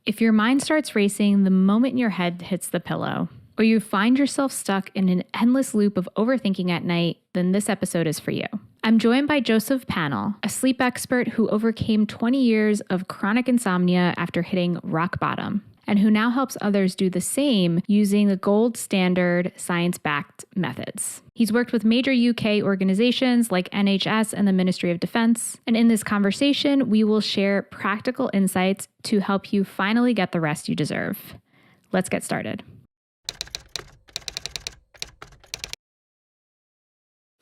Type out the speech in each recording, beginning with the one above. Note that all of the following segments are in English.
If your mind starts racing the moment your head hits the pillow, or you find yourself stuck in an endless loop of overthinking at night, then this episode is for you. I'm joined by Joseph Pannell, a sleep expert who overcame 20 years of chronic insomnia after hitting rock bottom, and who now helps others do the same using the gold standard science-backed methods. He's worked with major UK organizations like NHS and the Ministry of Defense, and in this conversation, we will share practical insights to help you finally get the rest you deserve. Let's get started.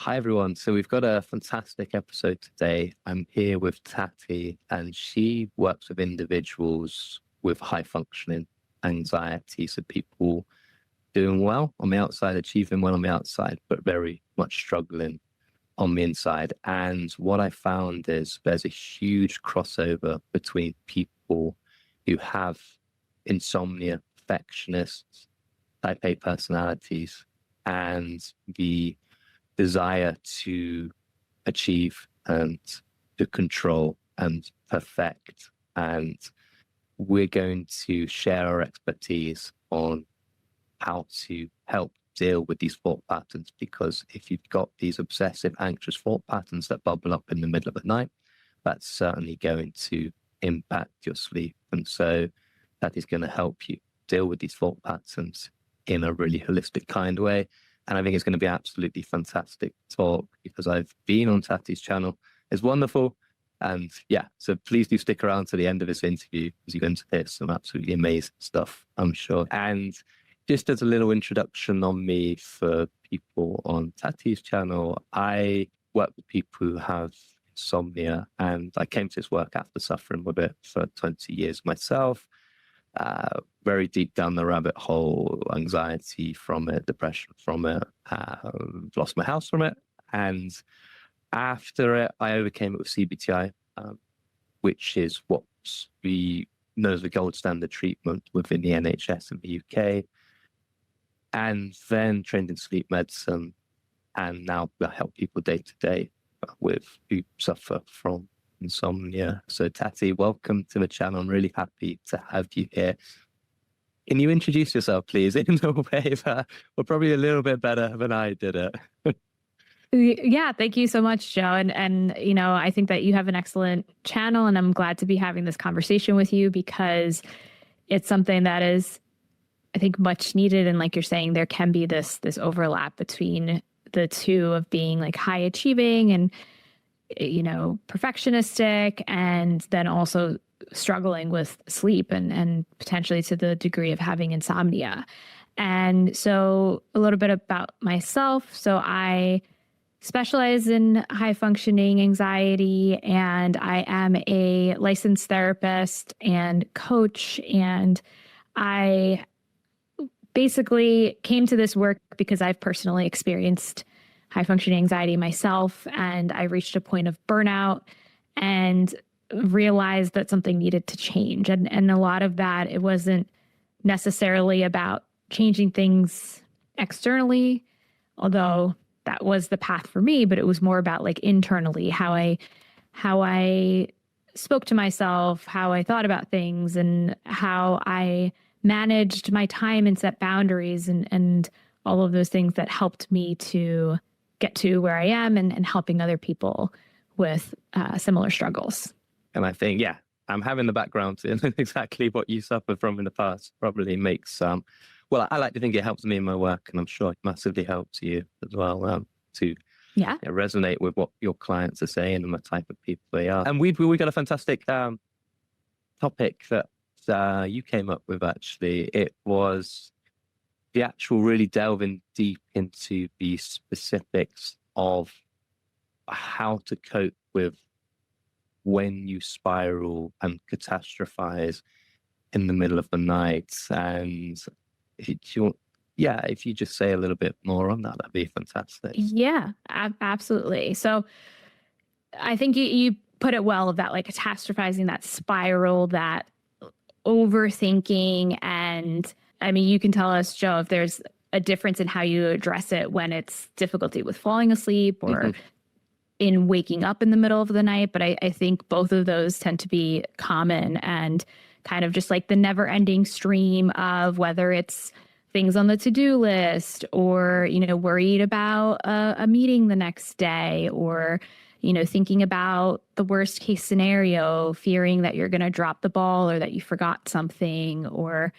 Hi, everyone. So we've got a fantastic episode today. I'm here with Tati, and she works with individuals with high functioning anxiety. So people doing well on the outside, achieving well on the outside, but very much struggling on the inside. And what I found is there's a huge crossover between people who have insomnia, perfectionists, type A personalities, and the desire to achieve and to control and perfect. And we're going to share our expertise on how to help deal with these thought patterns, because if you've got these obsessive, anxious thought patterns that bubble up in the middle of the night, that's certainly going to impact your sleep. And so that is going to help you deal with these thought patterns in a really holistic kind of way. And I think it's going to be absolutely fantastic talk, because I've been on Tati's channel. It's wonderful. And yeah, so please do stick around to the end of this interview, because you're going to hear some absolutely amazing stuff, I'm sure. And just as a little introduction on me for people on Tati's channel, I work with people who have insomnia, and I came to this work after suffering with it for 20 years myself. Very deep down the rabbit hole, anxiety from it, depression from it, lost my house from it. And after it, I overcame it with CBTI, which is what's known as the gold standard treatment within the NHS in the UK. And then trained in sleep medicine. And now I help people day to day who suffer from insomnia. So Tati, welcome to the channel. I'm really happy to have you here. Can you introduce yourself, please, in a way that were probably a little bit better than I did it? Yeah, thank you so much, Joe. And you know, I think that you have an excellent channel, and I'm glad to be having this conversation with you, because it's something that is, I think, much needed. And like you're saying, there can be this overlap between the two of being like high achieving and, you know, perfectionistic, and then also struggling with sleep and potentially to the degree of having insomnia. And so a little bit about myself. So I specialize in high functioning anxiety, and I am a licensed therapist and coach. And I basically came to this work because I've personally experienced high functioning anxiety myself, and I reached a point of burnout and realized that something needed to change. And a lot of that, it wasn't necessarily about changing things externally, although that was the path for me, but it was more about like internally, how I spoke to myself, how I thought about things, and how I managed my time and set boundaries, and all of those things that helped me to get to where I am, and helping other people with similar struggles. And I think, yeah, I'm having the background in exactly what you suffered from in the past probably makes, well, I like to think it helps me in my work, and I'm sure it massively helps you as well to resonate with what your clients are saying and the type of people they are. And we got a fantastic topic that you came up with, actually. It was the actual really delving deep into the specifics of how to cope with when you spiral and catastrophize in the middle of the night. And if you just say a little bit more on that, that'd be fantastic. Yeah, absolutely. So I think you put it well, of that like catastrophizing, that spiral, that overthinking. And I mean, you can tell us, Joe, if there's a difference in how you address it when it's difficulty with falling asleep or in waking up in the middle of the night. But I think both of those tend to be common. And kind of just like the never ending stream of whether it's things on the to-do list or, worried about a meeting the next day or, thinking about the worst case scenario, fearing that you're going to drop the ball or that you forgot something or,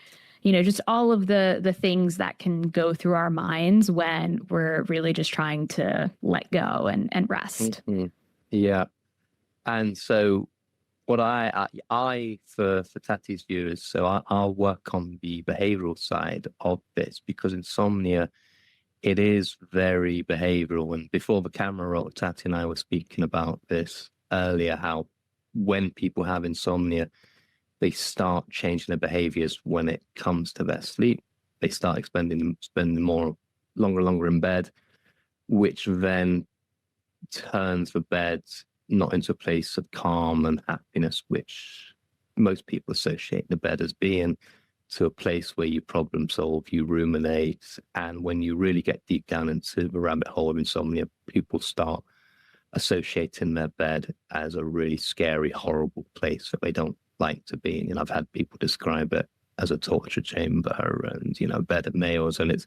just all of the things that can go through our minds when we're really just trying to let go and rest. Mm-hmm. Yeah. And so what I for Tati's viewers, so I'll work on the behavioral side of this because insomnia, it is very behavioral. And before the camera rolled, Tati and I were speaking about this earlier, how when people have insomnia, they start changing their behaviors when it comes to their sleep. They start spending longer in bed, which then turns the bed not into a place of calm and happiness, which most people associate the bed as being, to a place where you problem solve, you ruminate. And when you really get deep down into the rabbit hole of insomnia, people start associating their bed as a really scary, horrible place that they don't like to be in. I've had people describe it as a torture chamber and, bed of nails. And it's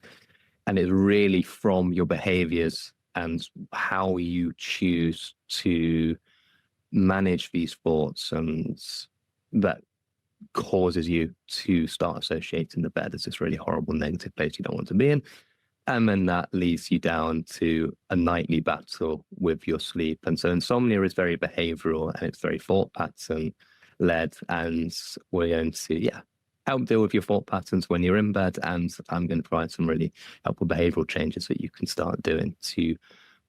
really from your behaviors and how you choose to manage these thoughts, and that causes you to start associating the bed as this really horrible, negative place you don't want to be in. And then that leads you down to a nightly battle with your sleep. And so insomnia is very behavioral and it's very thought pattern led. And we're going to, help deal with your thought patterns when you're in bed. And I'm going to provide some really helpful behavioral changes that you can start doing to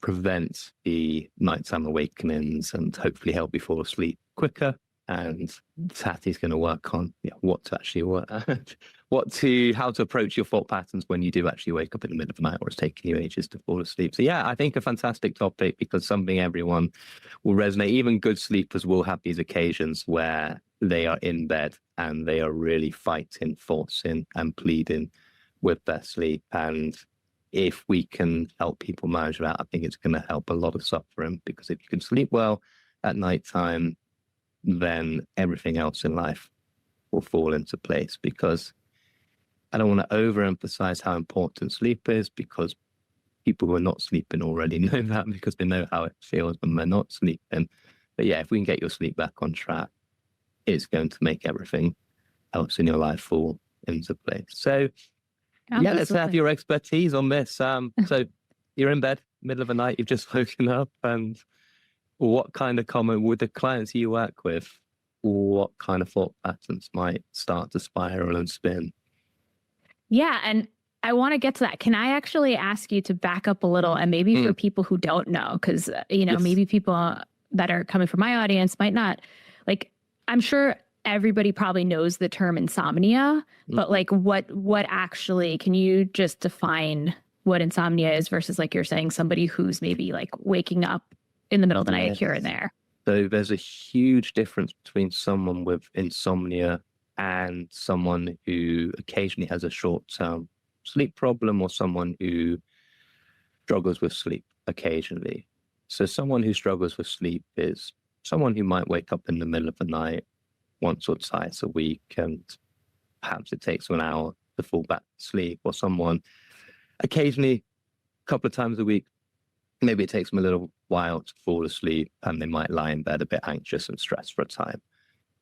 prevent the nighttime awakenings and hopefully help you fall asleep quicker. And Tati's going to work on what to actually work, how to approach your thought patterns when you do actually wake up in the middle of the night or it's taking you ages to fall asleep. So I think a fantastic topic because something everyone will resonate. Even good sleepers will have these occasions where they are in bed and they are really fighting, forcing and pleading with their sleep. And if we can help people manage that, I think it's going to help a lot of suffering, because if you can sleep well at nighttime, then everything else in life will fall into place. Because I don't want to overemphasize how important sleep is, because people who are not sleeping already know that, because they know how it feels when they're not sleeping. But if we can get your sleep back on track, it's going to make everything else in your life fall into place. So let's have your expertise on this. So you're in bed, middle of the night, you've just woken up, and what kind of comment with the clients you work with, what kind of thought patterns might start to spiral and spin? Yeah. And I want to get to that. Can I actually ask you to back up a little, and maybe for people who don't know, because, Yes. maybe people that are coming from my audience might not, like, I'm sure everybody probably knows the term insomnia, but like what actually, can you just define what insomnia is versus, like you're saying, somebody who's maybe like waking up in the middle of the night here and there? So there's a huge difference between someone with insomnia and someone who occasionally has a short-term sleep problem, or someone who struggles with sleep occasionally. So someone who struggles with sleep is someone who might wake up in the middle of the night once or twice a week, and perhaps it takes them an hour to fall back to sleep, or someone occasionally, a couple of times a week, maybe it takes them a little while to fall asleep, and they might lie in bed a bit anxious and stressed for a time.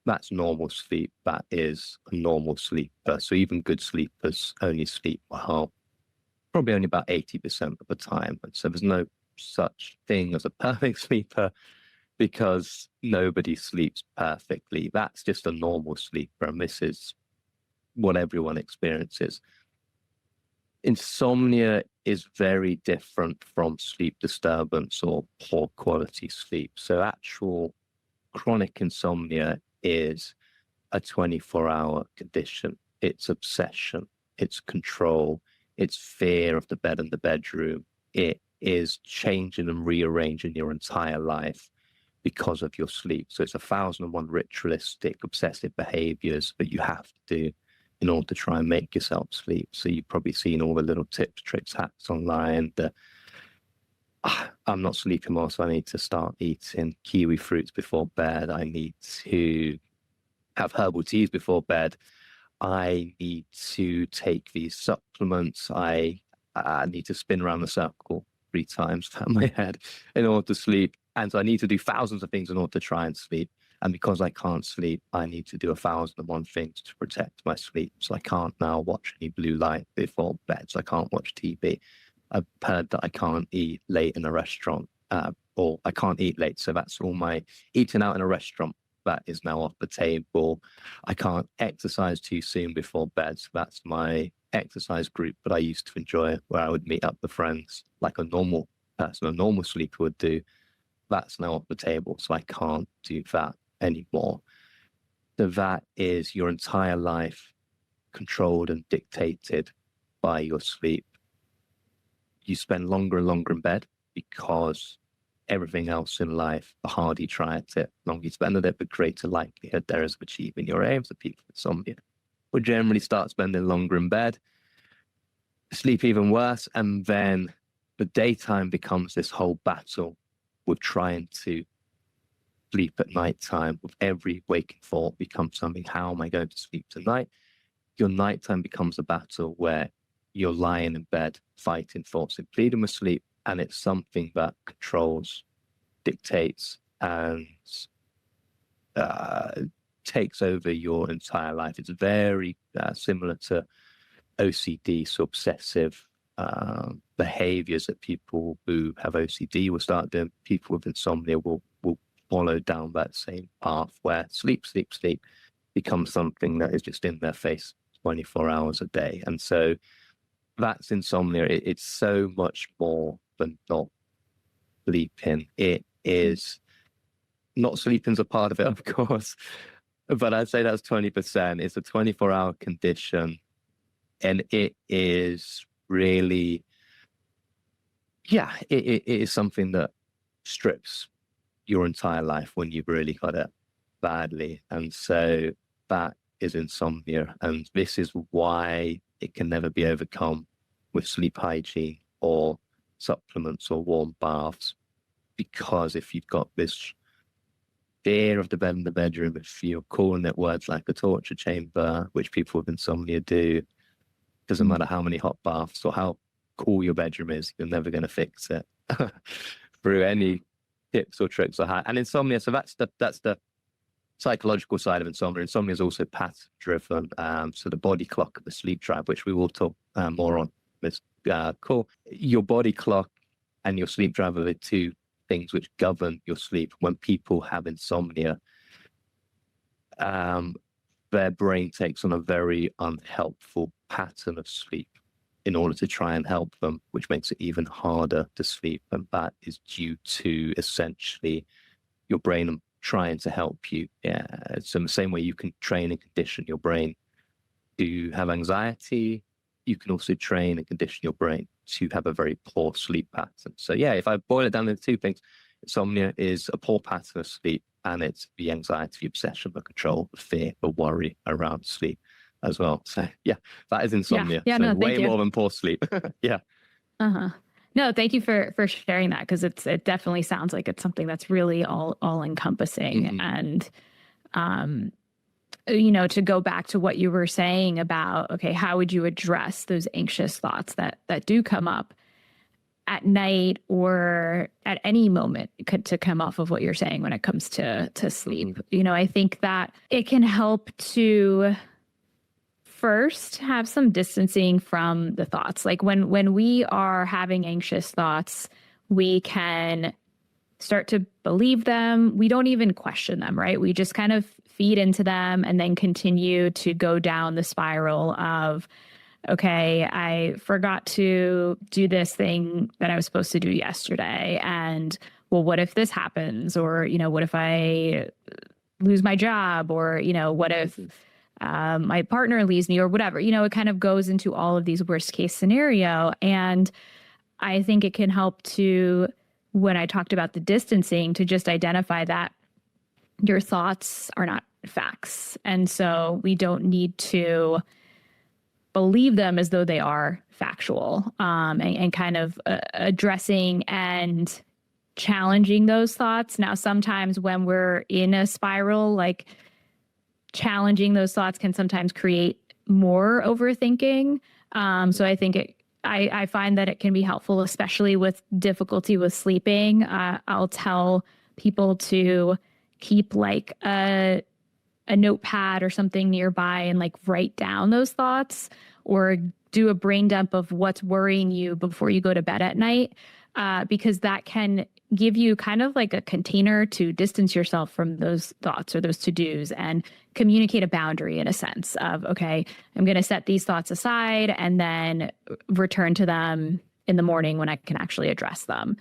That's normal sleep. That is a normal sleeper. So even good sleepers only sleep well, probably only about 80% of the time. And so there's no such thing as a perfect sleeper, because nobody sleeps perfectly. That's just a normal sleeper, and this is what everyone experiences. Insomnia is very different from sleep disturbance or poor quality sleep. So actual chronic insomnia is a 24-hour condition. It's obsession, it's control, it's fear of the bed and the bedroom. It is changing and rearranging your entire life because of your sleep. So it's 1,001 ritualistic, obsessive behaviors that you have to do in order to try and make yourself sleep. So you've probably seen all the little tips, tricks, hacks online. I'm not sleeping well, so I need to start eating kiwi fruits before bed. I need to have herbal teas before bed. I need to take these supplements. I need to spin around the circle 3 times around my head in order to sleep. And so I need to do thousands of things in order to try and sleep. And because I can't sleep, I need to do 1,001 things to protect my sleep. So I can't now watch any blue light before bed. So I can't watch TV. I've heard that I can't eat late in a restaurant, or I can't eat late. So that's all my eating out in a restaurant. That is now off the table. I can't exercise too soon before bed. So that's my exercise group that I used to enjoy, where I would meet up with friends like a normal person, a normal sleeper would do. That's now off the table. So I can't do that anymore. So that is your entire life controlled and dictated by your sleep. You spend longer and longer in bed because everything else in life, the harder you try it, the longer you spend it, the greater likelihood there is of achieving your aims. The people with insomnia will generally start spending longer in bed, sleep even worse, and then the daytime becomes this whole battle with trying to sleep at nighttime. With every waking thought becomes something, how am I going to sleep tonight? Your nighttime becomes a battle where you're lying in bed fighting thoughts and pleading with sleep. And it's something that controls, dictates, and takes over your entire life. It's very similar to OCD, so obsessive behaviors that people who have OCD will start doing. People with insomnia will follow down that same path, where sleep becomes something that is just in their face 24 hours a day. And so that's insomnia. It's so much more than not sleeping. It is not sleeping's a part of it, of course, but I'd say that's 20%. It's a 24-hour condition, and it is really, it is something that strips your entire life when you've really got it badly. And so that is insomnia, and this is why it can never be overcome with sleep hygiene or supplements or warm baths. Because if you've got this fear of the bed in the bedroom, if you're calling it words like a torture chamber, which people with insomnia do, doesn't matter how many hot baths or how cool your bedroom is, you're never going to fix it through any tips or tricks or and insomnia. So that's the psychological side of insomnia. Insomnia is also pattern driven. So the body clock, the sleep tribe, which we will talk more on this call. Your body clock and your sleep drive are the two things which govern your sleep. When people have insomnia, their brain takes on a very unhelpful pattern of sleep in order to try and help them, which makes it even harder to sleep. And that is due to essentially your brain trying to help you. So in the same way you can train and condition your brain to have anxiety, you can also train and condition your brain to have a very poor sleep pattern. So if I boil it down into two things, insomnia is a poor pattern of sleep, and it's the anxiety, the obsession, the control, the fear, the worry around sleep as well. So that is insomnia. Yeah, so no, way more than poor sleep. Yeah. Uh-huh. No, thank you for sharing that, because it definitely sounds like it's something that's really all encompassing. And to go back to what you were saying about, okay, how would you address those anxious thoughts that do come up at night or at any moment to come off of what you're saying when it comes to sleep? I think that it can help to first have some distancing from the thoughts. Like when we are having anxious thoughts, we can start to believe them. We don't even question them, right? We just kind of feed into them and then continue to go down the spiral of, okay, I forgot to do this thing that I was supposed to do yesterday. And well, what if this happens? Or, what if I lose my job? Or, what if my partner leaves me or whatever? It kind of goes into all of these worst case scenario. And I think it can help to, when I talked about the distancing, to just identify that your thoughts are not facts. And so we don't need to believe them as though they are factual, and kind of addressing and challenging those thoughts. Now, sometimes when we're in a spiral, like challenging those thoughts can sometimes create more overthinking. So I think I find that it can be helpful, especially with difficulty with sleeping. I'll tell people to keep like a notepad or something nearby and like write down those thoughts, or do a brain dump of what's worrying you before you go to bed at night, because that can give you kind of like a container to distance yourself from those thoughts or those to-dos and communicate a boundary in a sense of, okay, I'm going to set these thoughts aside and then return to them in the morning when I can actually address them.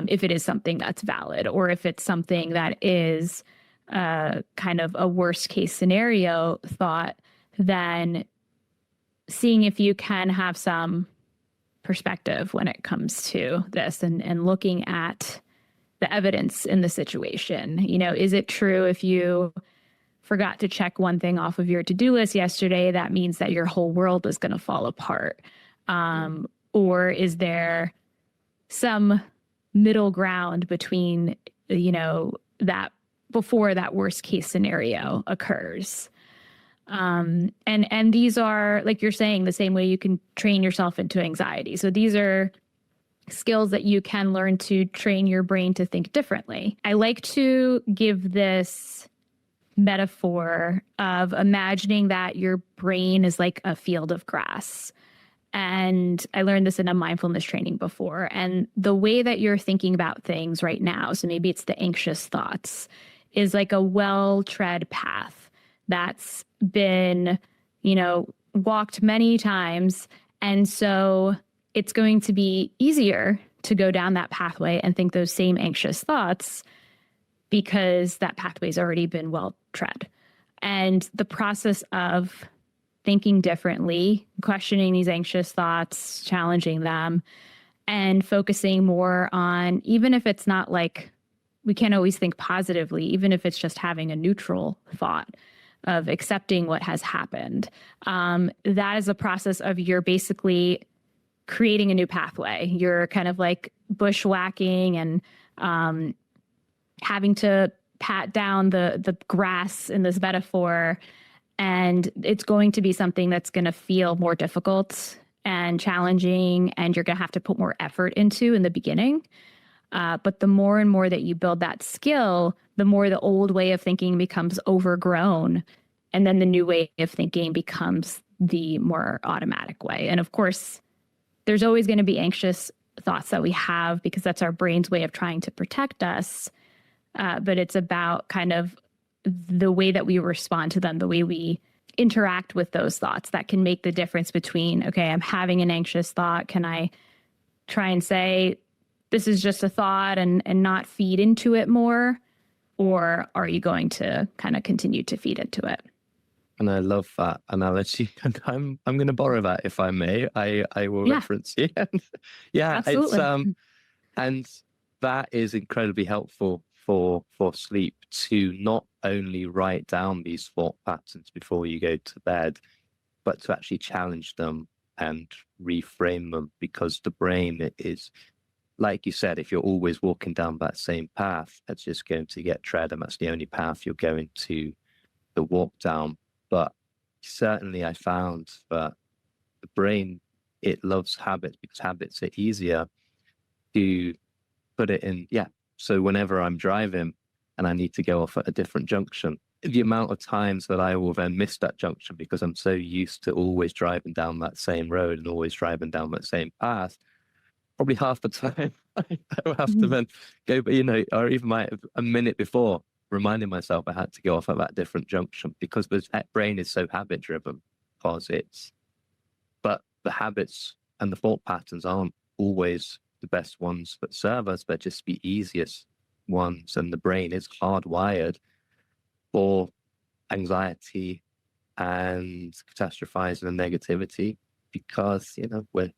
If it is something that's valid, or if it's something that is kind of a worst case scenario thought, then seeing if you can have some perspective when it comes to this, and looking at the evidence in the situation. You know, is it true if you forgot to check one thing off of your to-do list yesterday, that means that your whole world is going to fall apart? Or is there some middle ground between, you know, that before that worst case scenario occurs? And these are, like you're saying, the same way you can train yourself into anxiety. So these are skills that you can learn to train your brain to think differently. I like to give this metaphor of imagining that your brain is like a field of grass. And I learned this in a mindfulness training before. And the way that you're thinking about things right now, so maybe it's the anxious thoughts, is like a well-tread path that's been, you know, walked many times. And so it's going to be easier to go down that pathway and think those same anxious thoughts because that pathway's already been well tread. And the process of thinking differently, questioning these anxious thoughts, challenging them, and focusing more on, even if it's not like, we can't always think positively, even if it's just having a neutral thought of accepting what has happened. That is a process of, you're basically creating a new pathway. You're kind of like bushwhacking and having to pat down the grass in this metaphor. And it's going to be something that's going to feel more difficult and challenging, and you're going to have to put more effort into in the beginning. But the more and more that you build that skill, the more the old way of thinking becomes overgrown. And then the new way of thinking becomes the more automatic way. And of course, there's always going to be anxious thoughts that we have because that's our brain's way of trying to protect us. But it's about kind of the way that we respond to them, the way we interact with those thoughts that can make the difference between, okay, I'm having an anxious thought. Can I try and say, this is just a thought, and not feed into it more? Or are you going to kind of continue to feed into it? And I love that analogy, and I'm going to borrow that if I may. I will reference you. Yeah, absolutely. It's and that is incredibly helpful for sleep, to not only write down these thought patterns before you go to bed, but to actually challenge them and reframe them, because the brain is, like you said, if you're always walking down that same path, that's just going to get tread, and that's the only path you're going to walk down. But certainly I found that the brain, it loves habits, because habits are easier to put it in. Yeah. So whenever I'm driving and I need to go off at a different junction, the amount of times that I will then miss that junction because I'm so used to always driving down that same road and always driving down that same path, probably half the time I will have to then go, but or even a minute before, reminding myself I had to go off at that different junction, because the brain is so habit driven. But the habits and the thought patterns aren't always the best ones that serve us, but just the easiest ones. And the brain is hardwired for anxiety and catastrophizing and negativity, because we're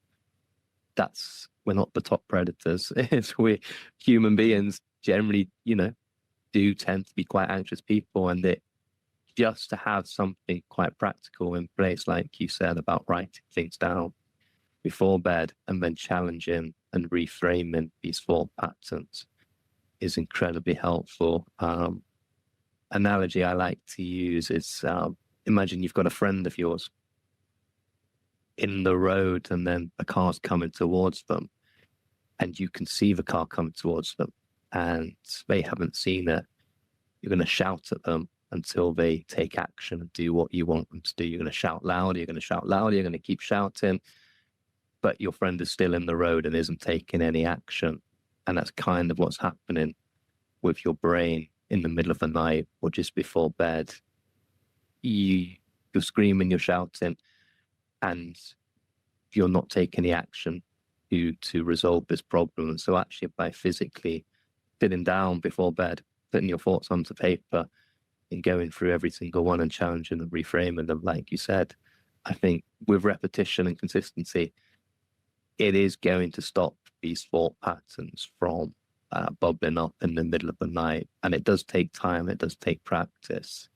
not the top predators. We human beings generally do tend to be quite anxious people, and just to have something quite practical in place, like you said, about writing things down before bed and then challenging and reframing these thought patterns, is incredibly helpful. analogy I like to use is imagine you've got a friend of yours in the road and then a car's coming towards them and you can see the car coming towards them and they haven't seen it. You're going to shout at them until they take action and do what you want them to do. You're going to shout louder, you're going to shout louder, you're going to keep shouting, but your friend is still in the road and isn't taking any action. And that's kind of what's happening with your brain in the middle of the night or just before bed. You're screaming, you're shouting, and you're not taking the action to resolve this problem. And so actually by physically sitting down before bed, putting your thoughts onto paper and going through every single one and challenging and reframing them, like you said, I think with repetition and consistency, it is going to stop these thought patterns from bubbling up in the middle of the night. And it does take time, it does take practice.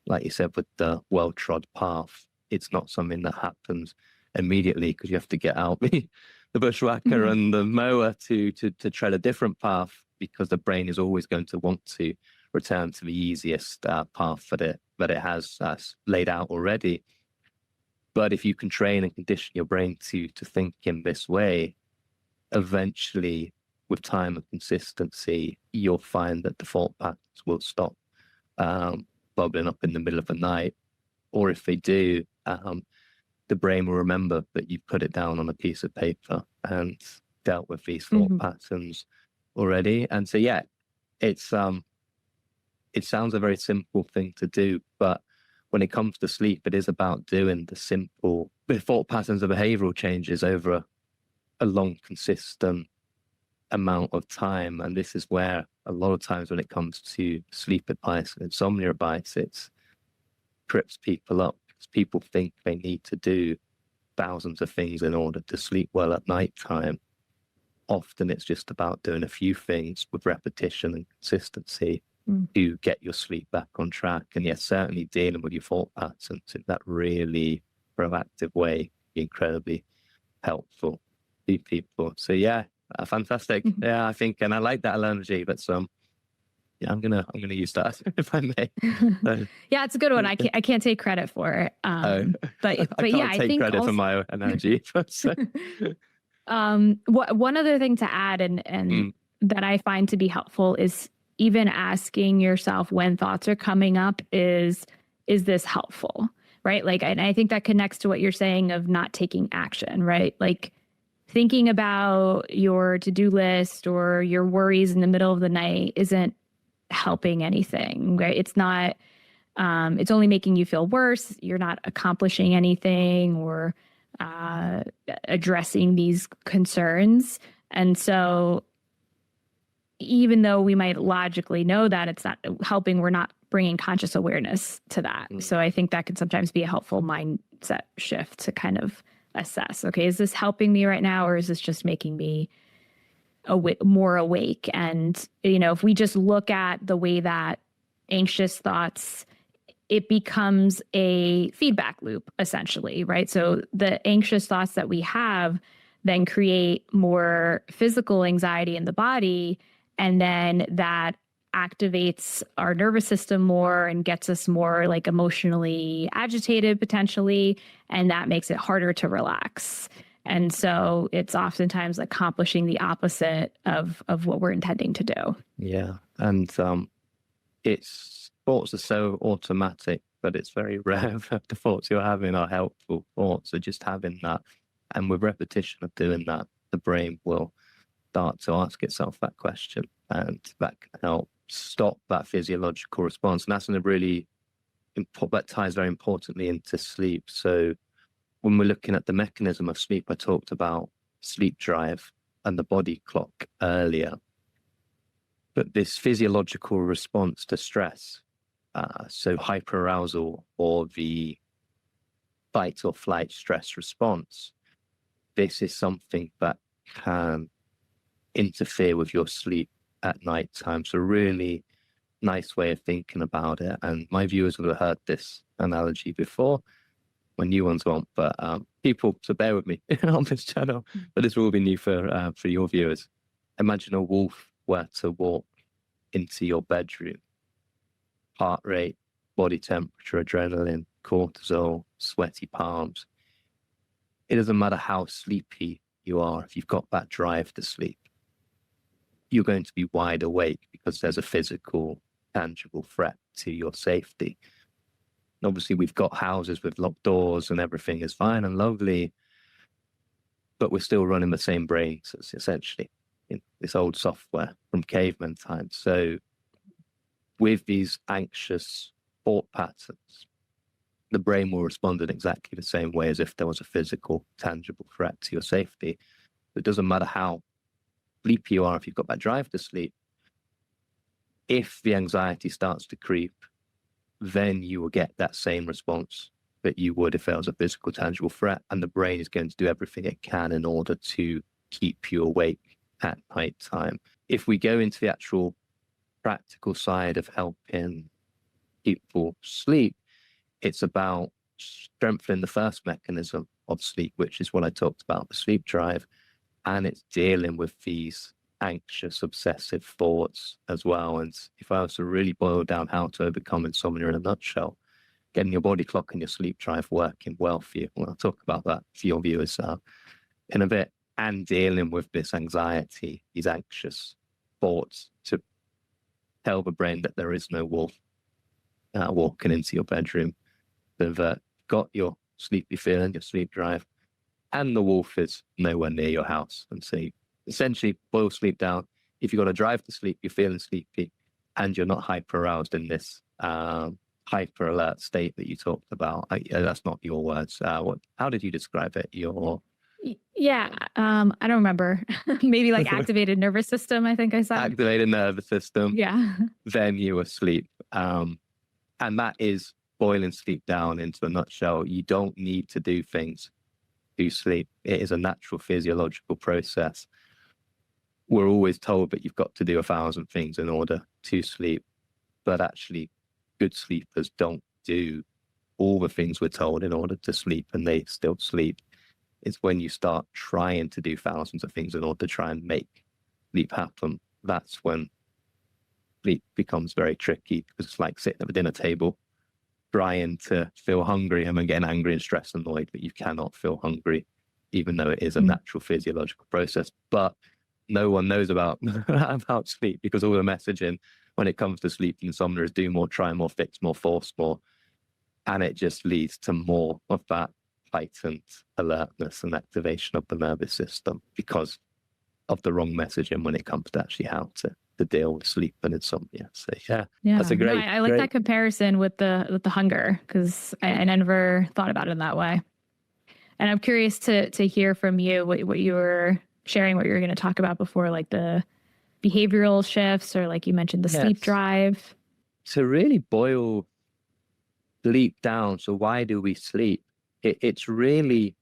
Like you said, with the well-trod path, it's not something that happens immediately because you have to get out the bushwhacker and the mower to tread a different path, because the brain is always going to want to return to the easiest path that it has laid out already. But if you can train and condition your brain to think in this way, eventually, with time and consistency, you'll find that the thought patterns will stop bubbling up in the middle of the night. Or if they do, the brain will remember that you put it down on a piece of paper and dealt with these thought patterns already. And so, yeah, it sounds a very simple thing to do, but when it comes to sleep, it is about doing the thought patterns of behavioral changes over a long, consistent amount of time. And this is where a lot of times when it comes to sleep advice and insomnia advice, it trips people up because people think they need to do thousands of things in order to sleep well at nighttime. Often it's just about doing a few things with repetition and consistency to get your sleep back on track. And yes, certainly dealing with your thought patterns in that really proactive way, incredibly helpful to people. So yeah, fantastic. Yeah, I think, and I like that analogy. That's yeah, I'm gonna use that if I may. Yeah, it's a good one. I can't take credit for it. But yeah, I think credit also, for my analogy. one other thing to add and that I find to be helpful is even asking yourself when thoughts are coming up, is this helpful? Right? Like, and I think that connects to what you're saying of not taking action, right? Like thinking about your to-do list or your worries in the middle of the night isn't helping anything, right? It's not, it's only making you feel worse. You're not accomplishing anything or addressing these concerns. And so even though we might logically know that it's not helping, we're not bringing conscious awareness to that. So I think that can sometimes be a helpful mindset shift to kind of assess, okay, is this helping me right now, or is this just making me more awake? And, you know, if we just look at the way that anxious thoughts, it becomes a feedback loop, essentially, right? So the anxious thoughts that we have then create more physical anxiety in the body, and then that activates our nervous system more and gets us more like emotionally agitated potentially, and that makes it harder to relax. And so it's oftentimes accomplishing the opposite of what we're intending to do. Yeah. And it's thoughts are so automatic, but it's very rare that the thoughts you're having are helpful thoughts. So just having that, and with repetition of doing that, the brain will start to ask itself that question, and that can help stop that physiological response. And that's that ties very importantly into sleep. So when we're looking at the mechanism of sleep, I talked about sleep drive and the body clock earlier. But this physiological response to stress, so hyperarousal or the fight or flight stress response, this is something that can interfere with your sleep at night time. So really nice way of thinking about it. And my viewers will have heard this analogy before. My new ones won't, but people, so bear with me on this channel, but this will all be new for your viewers. Imagine a wolf were to walk into your bedroom. heart rate, body temperature, adrenaline, cortisol, sweaty palms. It doesn't matter how sleepy you are. If you've got that drive to sleep, you're going to be wide awake because there's a physical, tangible threat to your safety. And obviously, we've got houses with locked doors and everything is fine and lovely, but we're still running the same brains, essentially, in this old software from caveman times. So with these anxious thought patterns, the brain will respond in exactly the same way as if there was a physical, tangible threat to your safety. It doesn't matter how sleepy you are, if you've got that drive to sleep. If the anxiety starts to creep, then you will get that same response that you would if there was a physical, tangible threat. And the brain is going to do everything it can in order to keep you awake at night time. If we go into the actual practical side of helping people sleep, it's about strengthening the first mechanism of sleep, which is what I talked about, the sleep drive. And it's dealing with these anxious, obsessive thoughts as well. And if I was to really boil down how to overcome insomnia in a nutshell, getting your body clock and your sleep drive working well for you. Well, I'll talk about that for your viewers in a bit. And dealing with this anxiety, these anxious thoughts, to tell the brain that there is no wolf walking into your bedroom. They've got your sleepy feeling, your sleep drive, and the wolf is nowhere near your house. And so you essentially boil sleep down. If you've got a drive to sleep, you're feeling sleepy, and you're not hyper aroused in this hyper alert state that you talked about. That's not your words. How did you describe it? Yeah, I don't remember. Maybe like activated nervous system, I think I said. Activated nervous system. Yeah. Then you were asleep. And that is boiling sleep down into a nutshell. You don't need to do things to sleep. It is a natural physiological process. We're always told that you've got to do 1,000 things in order to sleep, but actually good sleepers don't do all the things we're told in order to sleep, and they still sleep. It's when you start trying to do thousands of things in order to try and make sleep happen, that's when sleep becomes very tricky, because it's like sitting at the dinner table trying to feel hungry and then getting angry and stressed and annoyed that you cannot feel hungry, even though it is a natural physiological process. But no one knows about about sleep, because all the messaging when it comes to sleep insomnia is do more, try more, fix more, force more. And it just leads to more of that heightened alertness and activation of the nervous system because of the wrong messaging when it comes to actually how to deal with sleep and insomnia. So yeah. That's a great. No, I like that comparison with the hunger, because I never thought about it that way. And I'm curious to hear from you what you were sharing, what you were going to talk about before, like the behavioral shifts, or like you mentioned the sleep drive. To really boil sleep down. So why do we sleep? It's really,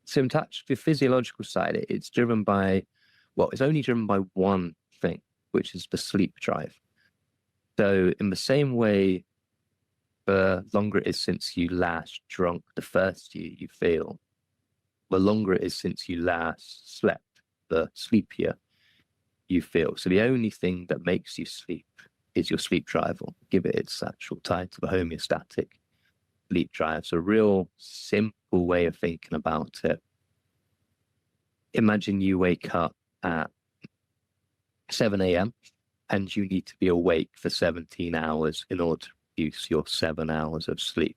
so touch the physiological side. It's driven by, it's only driven by one thing, which is the sleep drive. So in the same way, the longer it is since you last drunk, the thirstier you feel. The longer it is since you last slept, the sleepier you feel. So the only thing that makes you sleep is your sleep drive, or give it its actual title, the homeostatic sleep drive. So a real simple way of thinking about it. Imagine you wake up at 7 a.m. and you need to be awake for 17 hours in order to produce your 7 hours of sleep.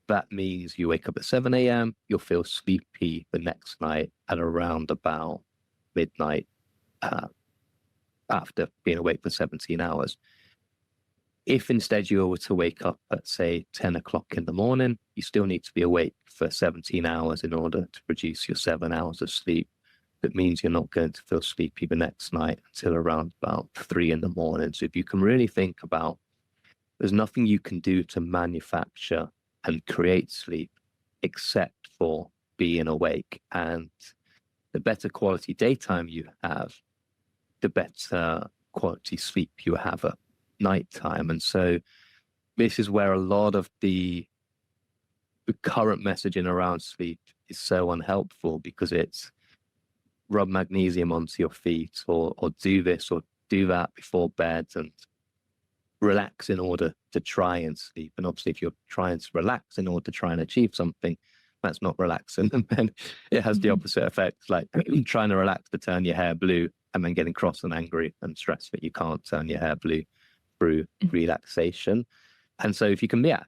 That means you wake up at 7 a.m., you'll feel sleepy the next night at around about midnight after being awake for 17 hours. If instead you were to wake up at, say, 10 o'clock in the morning, you still need to be awake for 17 hours in order to produce your 7 hours of sleep. That means you're not going to feel sleepy the next night until around about 3 in the morning. So if you can really think about, there's nothing you can do to manufacture and create sleep except for being awake. And the better quality daytime you have, the better quality sleep you have at nighttime. And so this is where a lot of the current messaging around sleep is so unhelpful, because it's rub magnesium onto your feet, or do this, or do that before bed and relax in order to try and sleep. And obviously, if you're trying to relax in order to try and achieve something, that's not relaxing. And then it has the opposite effect, like trying to relax to turn your hair blue and then getting cross and angry and stressed that you can't turn your hair blue through relaxation. And so if you can, that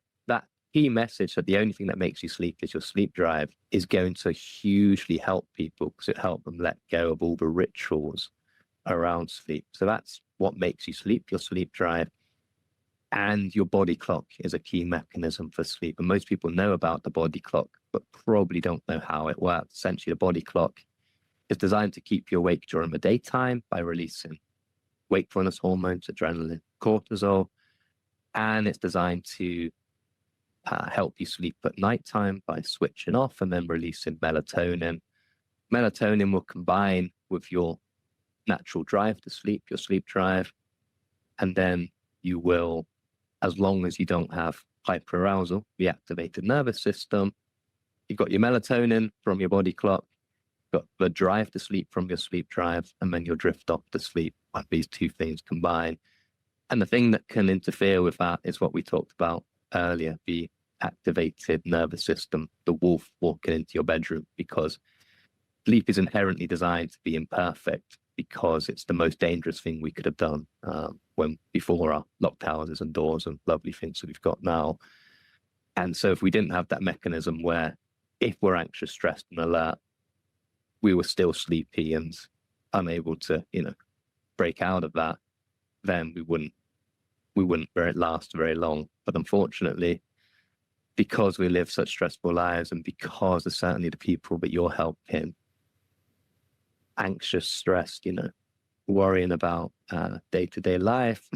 key message that the only thing that makes you sleep is your sleep drive is going to hugely help people, because it helps them let go of all the rituals around sleep. So that's what makes you sleep, your sleep drive. And your body clock is a key mechanism for sleep. And most people know about the body clock, but probably don't know how it works. Essentially, the body clock is designed to keep you awake during the daytime by releasing wakefulness hormones, adrenaline, cortisol. And it's designed to help you sleep at nighttime by switching off and then releasing melatonin. Melatonin will combine with your natural drive to sleep, your sleep drive, and then you will, as long as you don't have hyperarousal, the activated nervous system, you've got your melatonin from your body clock, got the drive to sleep from your sleep drive, and then you'll drift off to sleep when these two things combine. And the thing that can interfere with that is what we talked about earlier, the activated nervous system, the wolf walking into your bedroom, because sleep is inherently designed to be imperfect, because it's the most dangerous thing we could have done before our locked houses and doors and lovely things that we've got now. And so if we didn't have that mechanism where if we're anxious, stressed, and alert, we were still sleepy and unable to, break out of that, then we wouldn't last very long. But unfortunately, because we live such stressful lives, and because of certainly the people that you're helping, anxious, stressed, worrying about day-to-day life,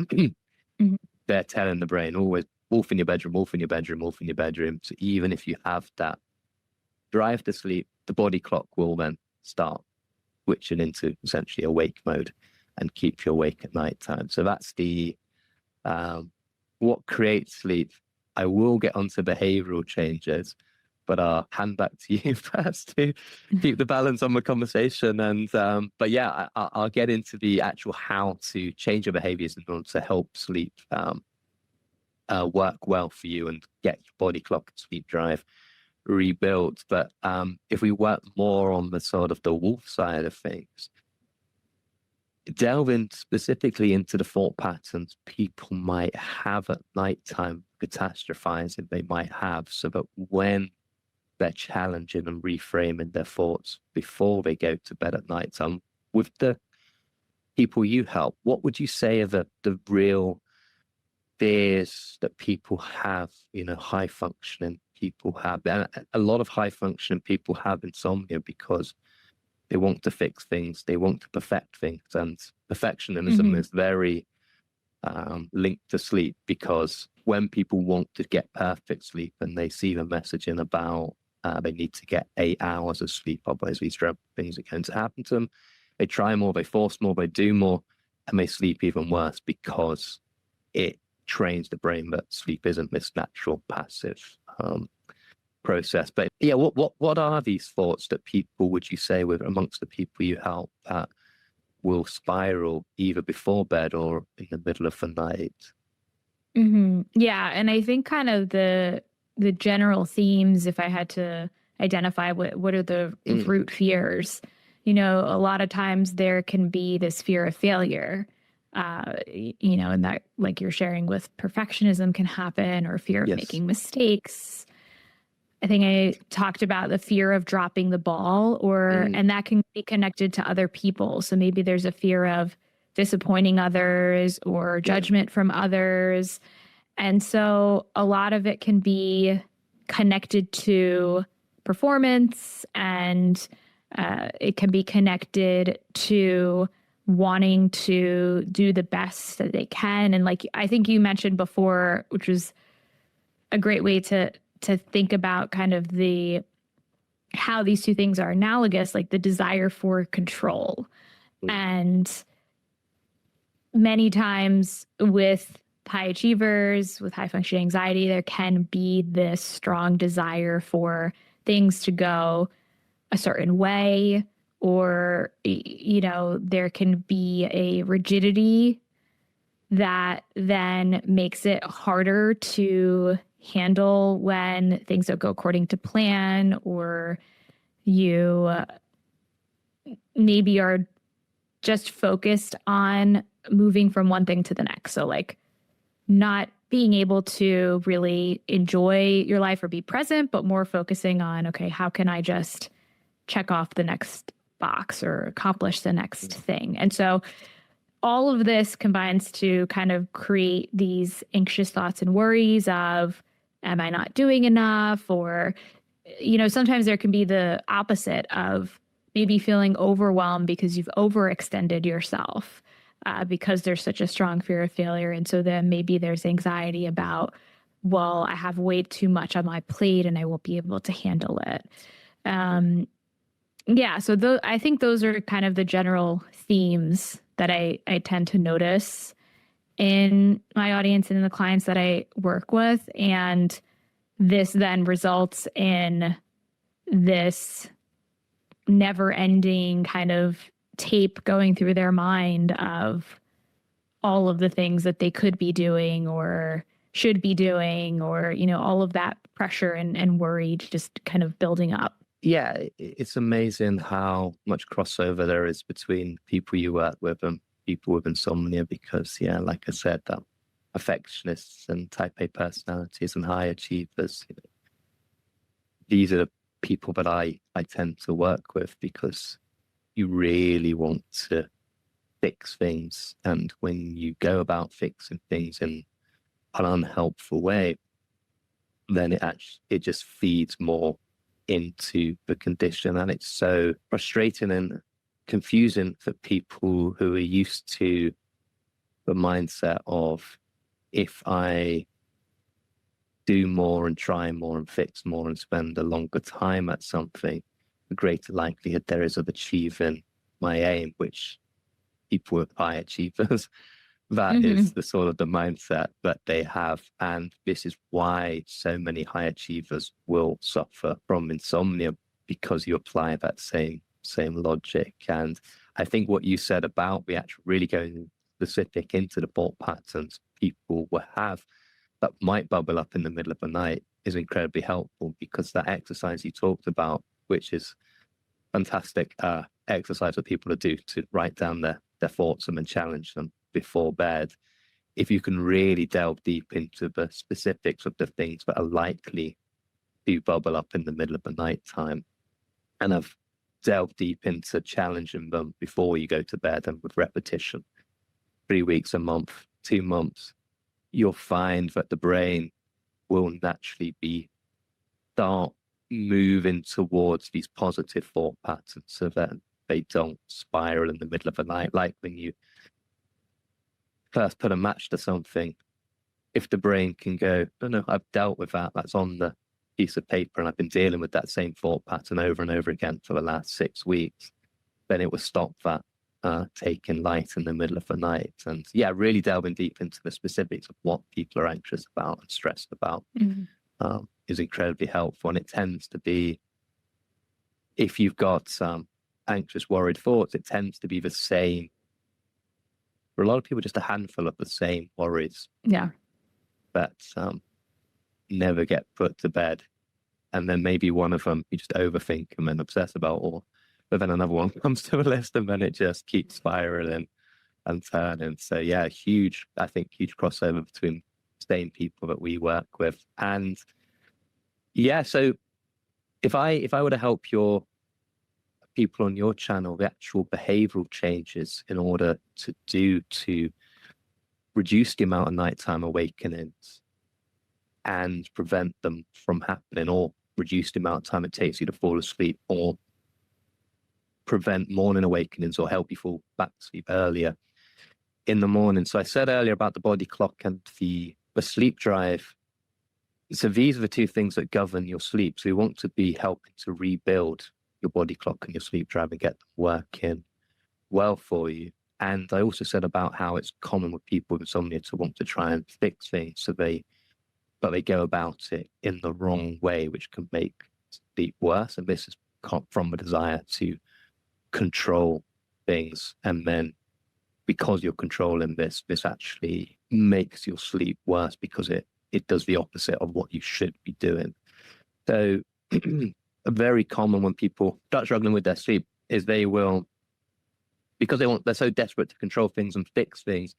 they're telling the brain always, wolf in your bedroom, wolf in your bedroom, wolf in your bedroom. So even if you have that drive to sleep, the body clock will then start switching into essentially awake mode and keep you awake at nighttime. So that's the what creates sleep. I will get onto behavioral changes, but I'll hand back to you first to keep the balance on the conversation. And but yeah, I'll get into the actual how to change your behaviors in order to help sleep work well for you and get your body clock and sleep drive rebuilt. But if we work more on the sort of the wolf side of things, delving specifically into the thought patterns people might have at nighttime, catastrophizing they might have, so that when they're challenging and reframing their thoughts before they go to bed at nighttime with the people you help, what would you say are the real fears that people have, high functioning people have? And a lot of high functioning people have insomnia because they want to fix things, they want to perfect things, and perfectionism is very linked to sleep, because when people want to get perfect sleep and they see the messaging about they need to get 8 hours of sleep, otherwise these things are going to happen to them, they try more, they force more, they do more, and they sleep even worse, because it trains the brain that sleep isn't this natural passive process. But yeah, what are these thoughts that people, would you say, with amongst the people you help, that will spiral either before bed or in the middle of the night? Yeah, and I think kind of the general themes, if I had to identify what are the root fears, a lot of times there can be this fear of failure, and that, like you're sharing with perfectionism, can happen, or fear of making mistakes. I think I talked about the fear of dropping the ball, and that can be connected to other people. So maybe there's a fear of disappointing others or judgment from others. And so a lot of it can be connected to performance, and it can be connected to wanting to do the best that they can. And like I think you mentioned before, which was a great way to think about kind of how these two things are analogous, like the desire for control. And many times with high achievers, with high functioning anxiety, there can be this strong desire for things to go a certain way, or, there can be a rigidity that then makes it harder to handle when things don't go according to plan, or you maybe are just focused on moving from one thing to the next. So like not being able to really enjoy your life or be present, but more focusing on, okay, how can I just check off the next box or accomplish the next thing? And so all of this combines to kind of create these anxious thoughts and worries of, am I not doing enough? Or, sometimes there can be the opposite of maybe feeling overwhelmed because you've overextended yourself, because there's such a strong fear of failure. And so then maybe there's anxiety about, well, I have way too much on my plate and I won't be able to handle it. So I think those are kind of the general themes that I tend to notice in my audience and in the clients that I work with. And this then results in this never-ending kind of tape going through their mind of all of the things that they could be doing or should be doing, or, all of that pressure and worry just kind of building up. Yeah, it's amazing how much crossover there is between people you work with and people with insomnia, because, like I said, that perfectionists and type A personalities and high achievers, these are the people that I tend to work with, because you really want to fix things. And when you go about fixing things in an unhelpful way, then it just feeds more into the condition. And it's so frustrating and confusing for people who are used to the mindset of, if I do more and try more and fix more and spend a longer time at something, the greater likelihood there is of achieving my aim, which people with high achievers, that is the sort of the mindset that they have. And this is why so many high achievers will suffer from insomnia, because you apply that same logic. And I think what you said about the actual really going specific into the thought patterns people will have that might bubble up in the middle of the night is incredibly helpful, because that exercise you talked about, which is fantastic exercise for people to do, to write down their thoughts and then challenge them before bed. If you can really delve deep into the specifics of the things that are likely to bubble up in the middle of the night time, and have delved deep into challenging them before you go to bed, and with repetition, 3 weeks, a month, 2 months, you'll find that the brain will naturally start moving towards these positive thought patterns, so that they don't spiral in the middle of the night. Like when you first put a match to something, if the brain can go, no, I've dealt with that, that's on the piece of paper, and I've been dealing with that same thought pattern over and over again for the last 6 weeks, then it will stop that taking light in the middle of the night. And really delving deep into the specifics of what people are anxious about and stressed about is incredibly helpful. And it tends to be, if you've got some anxious, worried thoughts, it tends to be the same. For a lot of people, just a handful of the same worries. Yeah. That never get put to bed. And then maybe one of them you just overthink and then obsess about, but then another one comes to the list, and then it just keeps spiraling and turning. So huge crossover between same people that we work with. And so if I were to help your people on your channel, the actual behavioral changes in order to reduce the amount of nighttime awakenings and prevent them from happening, or reduce the amount of time it takes you to fall asleep, or prevent morning awakenings, or help you fall back to sleep earlier in the morning. So I said earlier about the body clock and the sleep drive. So these are the two things that govern your sleep. So you want to be helping to rebuild your body clock and your sleep drive and get them working well for you. And I also said about how it's common with people with insomnia to want to try and fix things, but they go about it in the wrong way, which can make sleep worse. And this is from a desire to control things, and then because you're controlling this actually makes your sleep worse because it does the opposite of what you should be doing. So very common when people start struggling with their sleep is they will, because they're so desperate to control things and fix things,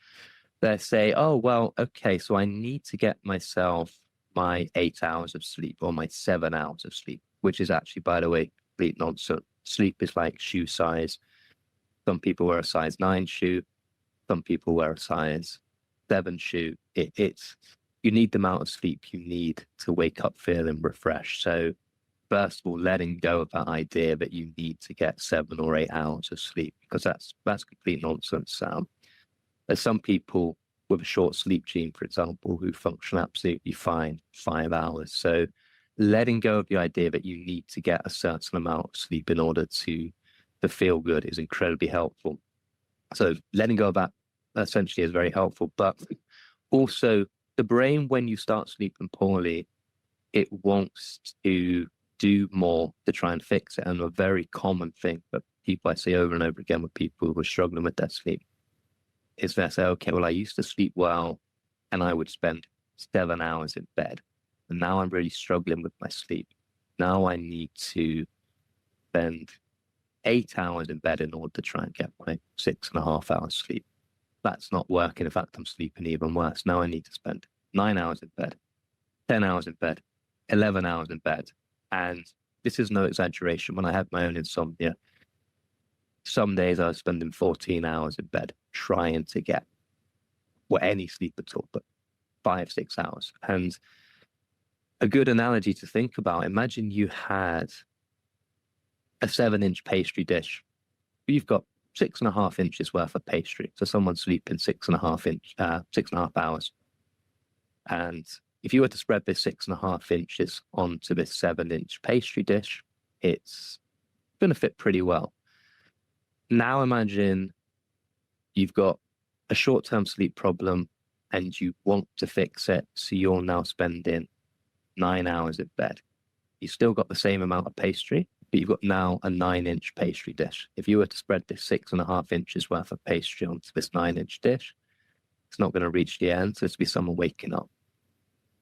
they say, oh, well, okay, so I need to get myself my 8 hours of sleep or my 7 hours of sleep, which is actually, by the way, complete nonsense. Sleep is like shoe size. Some people wear a size 9 shoe. Some people wear a size 7 shoe. It's you need the amount of sleep you need to wake up feeling refreshed. So first of all, letting go of that idea that you need to get 7 or 8 hours of sleep, because that's complete nonsense. There's some people with a short sleep gene, for example, who function absolutely fine 5 hours. So letting go of the idea that you need to get a certain amount of sleep in order to feel good is incredibly helpful. So letting go of that essentially is very helpful. But also the brain, when you start sleeping poorly, it wants to do more to try and fix it. And a very common thing that people I see over and over again with people who are struggling with their sleep is they say, okay, well, I used to sleep well and I would spend 7 hours in bed. And now I'm really struggling with my sleep. Now I need to spend 8 hours in bed in order to try and get my 6.5 hours sleep. That's not working. In fact, I'm sleeping even worse. Now I need to spend 9 hours in bed, 10 hours in bed, 11 hours in bed. And this is no exaggeration. When I had my own insomnia, some days I was spending 14 hours in bed trying to get any sleep at all, but 5-6 hours. And a good analogy to think about, imagine you had a 7-inch pastry dish. You've got 6.5 inches worth of pastry. So someone's sleeping 6.5 hours. And if you were to spread this 6.5 inches onto this 7-inch pastry dish, it's going to fit pretty well. Now imagine you've got a short-term sleep problem and you want to fix it. So you're now spending 9 hours in bed. You've still got the same amount of pastry, but you've got now a 9-inch pastry dish. If you were to spread this 6.5 inches worth of pastry onto this 9-inch dish, it's not going to reach the end. So it's be someone waking up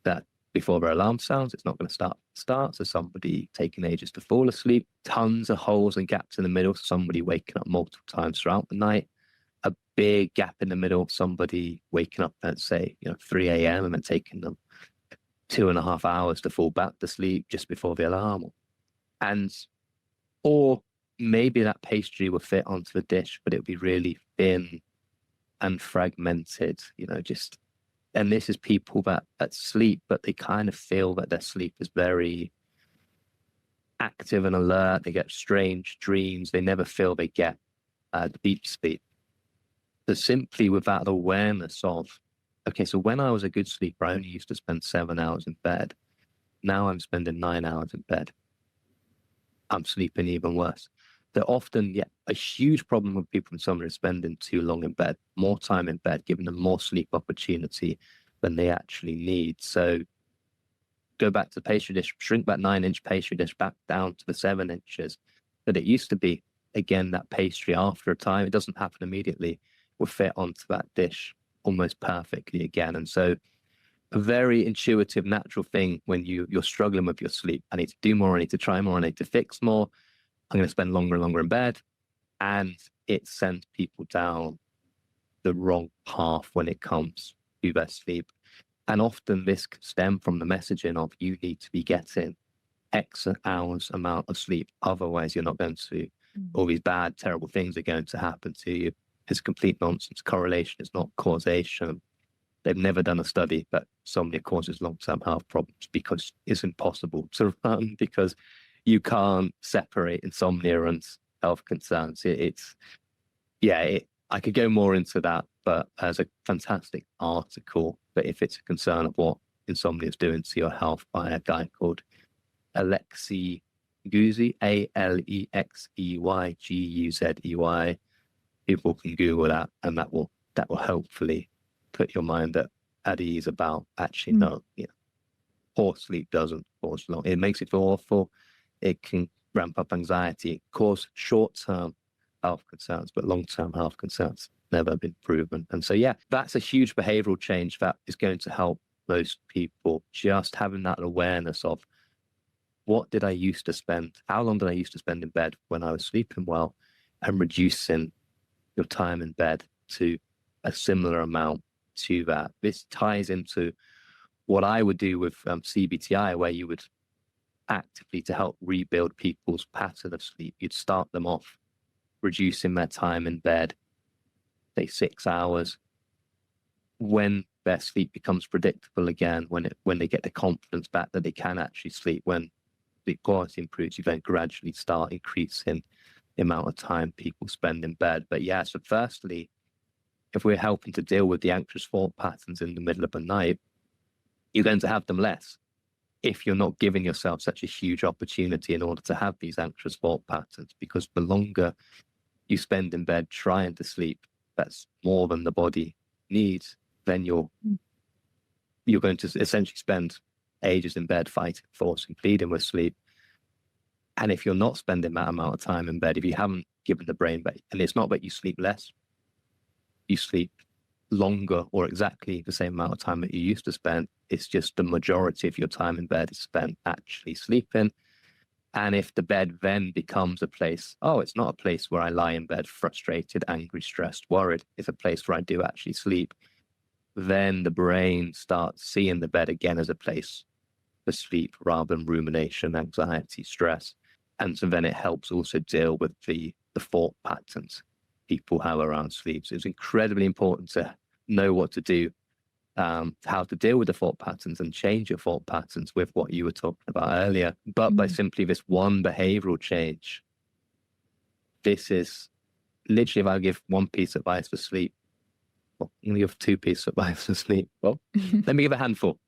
that before their alarm sounds, it's not going to start. So somebody taking ages to fall asleep, tons of holes and gaps in the middle. Somebody waking up multiple times throughout the night, a big gap in the middle, somebody waking up at, say, 3 a.m. and then taking them 2.5 hours to fall back to sleep just before the alarm. Or maybe that pastry would fit onto the dish, but it would be really thin and fragmented, and this is people that sleep, but they kind of feel that their sleep is very active and alert. They get strange dreams. They never feel they get deep sleep. So simply with that awareness of, okay, so when I was a good sleeper, I only used to spend 7 hours in bed. Now I'm spending 9 hours in bed. I'm sleeping even worse. So often, a huge problem with people in summer is spending too long in bed, more time in bed, giving them more sleep opportunity than they actually need. So go back to the pastry dish, shrink that 9-inch pastry dish back down to the 7 inches that it used to be. Again, that pastry, after a time, it doesn't happen immediately, will fit onto that dish almost perfectly again. And so a very intuitive, natural thing when you're struggling with your sleep. I need to do more, I need to try more, I need to fix more. I'm going to spend longer and longer in bed. And it sends people down the wrong path when it comes to their sleep. And often this can stem from the messaging of you need to be getting X hours amount of sleep. Otherwise, you're not going to, all these bad, terrible things are going to happen to you. It's complete nonsense. Correlation is not causation. They've never done a study that insomnia causes long-term health problems because it's impossible to run, because you can't separate insomnia and health concerns. I could go more into that, but there's a fantastic article that if it's a concern of what insomnia is doing to your health by a guy called Alexey Guzey, Alexeyguzey. People can Google that, and that will hopefully put your mind at ease about actually no, poor sleep doesn't cause long. It makes it feel awful. It can ramp up anxiety, cause short-term health concerns, but long-term health concerns never been proven. And so, yeah, that's a huge behavioral change that is going to help most people, just having that awareness of what did I used to spend, how long did I used to spend in bed when I was sleeping well, and reducing your time in bed to a similar amount to that. This ties into what I would do with CBTI, where you would actively, to help rebuild people's pattern of sleep, you'd start them off reducing their time in bed, say 6 hours. When their sleep becomes predictable again, when they get the confidence back that they can actually sleep, when the quality improves, you then gradually start increasing the amount of time people spend in bed. But yeah, so firstly, if we're helping to deal with the anxious thought patterns in the middle of the night, you're going to have them less if you're not giving yourself such a huge opportunity in order to have these anxious thought patterns, because the longer you spend in bed trying to sleep, that's more than the body needs, then you're going to essentially spend ages in bed fighting, forcing, pleading with sleep. And if you're not spending that amount of time in bed, if you haven't given the brain back, and it's not that you sleep less, you sleep longer or exactly the same amount of time that you used to spend. It's just the majority of your time in bed is spent actually sleeping. And if the bed then becomes a place, it's not a place where I lie in bed frustrated, angry, stressed, worried, it's a place where I do actually sleep, then the brain starts seeing the bed again as a place for sleep rather than rumination, anxiety, stress. And so then it helps also deal with the thought patterns people have around sleep. So it's incredibly important to know what to do, how to deal with the thought patterns and change your thought patterns with what you were talking about earlier. But by simply this one behavioral change, this is literally, if I give one piece of advice for sleep, well, I'm going to give 2 pieces of advice for sleep. Well, let me give a handful.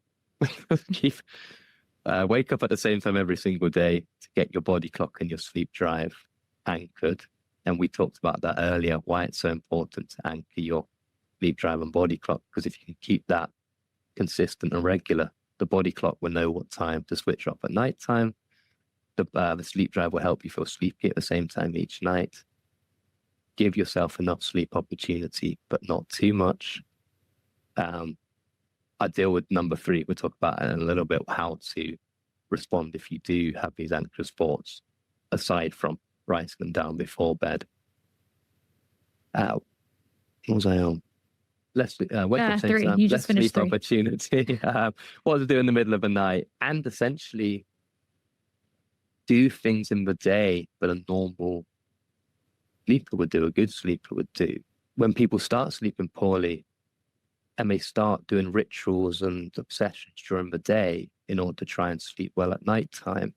Wake up at the same time every single day to get your body clock and your sleep drive anchored. And we talked about that earlier, why it's so important to anchor your sleep drive and body clock, because if you can keep that consistent and regular, the body clock will know what time to switch off at nighttime. The sleep drive will help you feel sleepy at the same time each night. Give yourself enough sleep opportunity, but not too much. I deal with number 3. We'll talk about it in a little bit, how to respond if you do have these anxious thoughts, aside from writing them down before bed. What was I on? Wake up same 3. time, You less just finished sleep 3. opportunity. What to do in the middle of the night, and essentially do things in the day that a normal sleeper would do, a good sleeper would do. When people start sleeping poorly and they start doing rituals and obsessions during the day in order to try and sleep well at nighttime,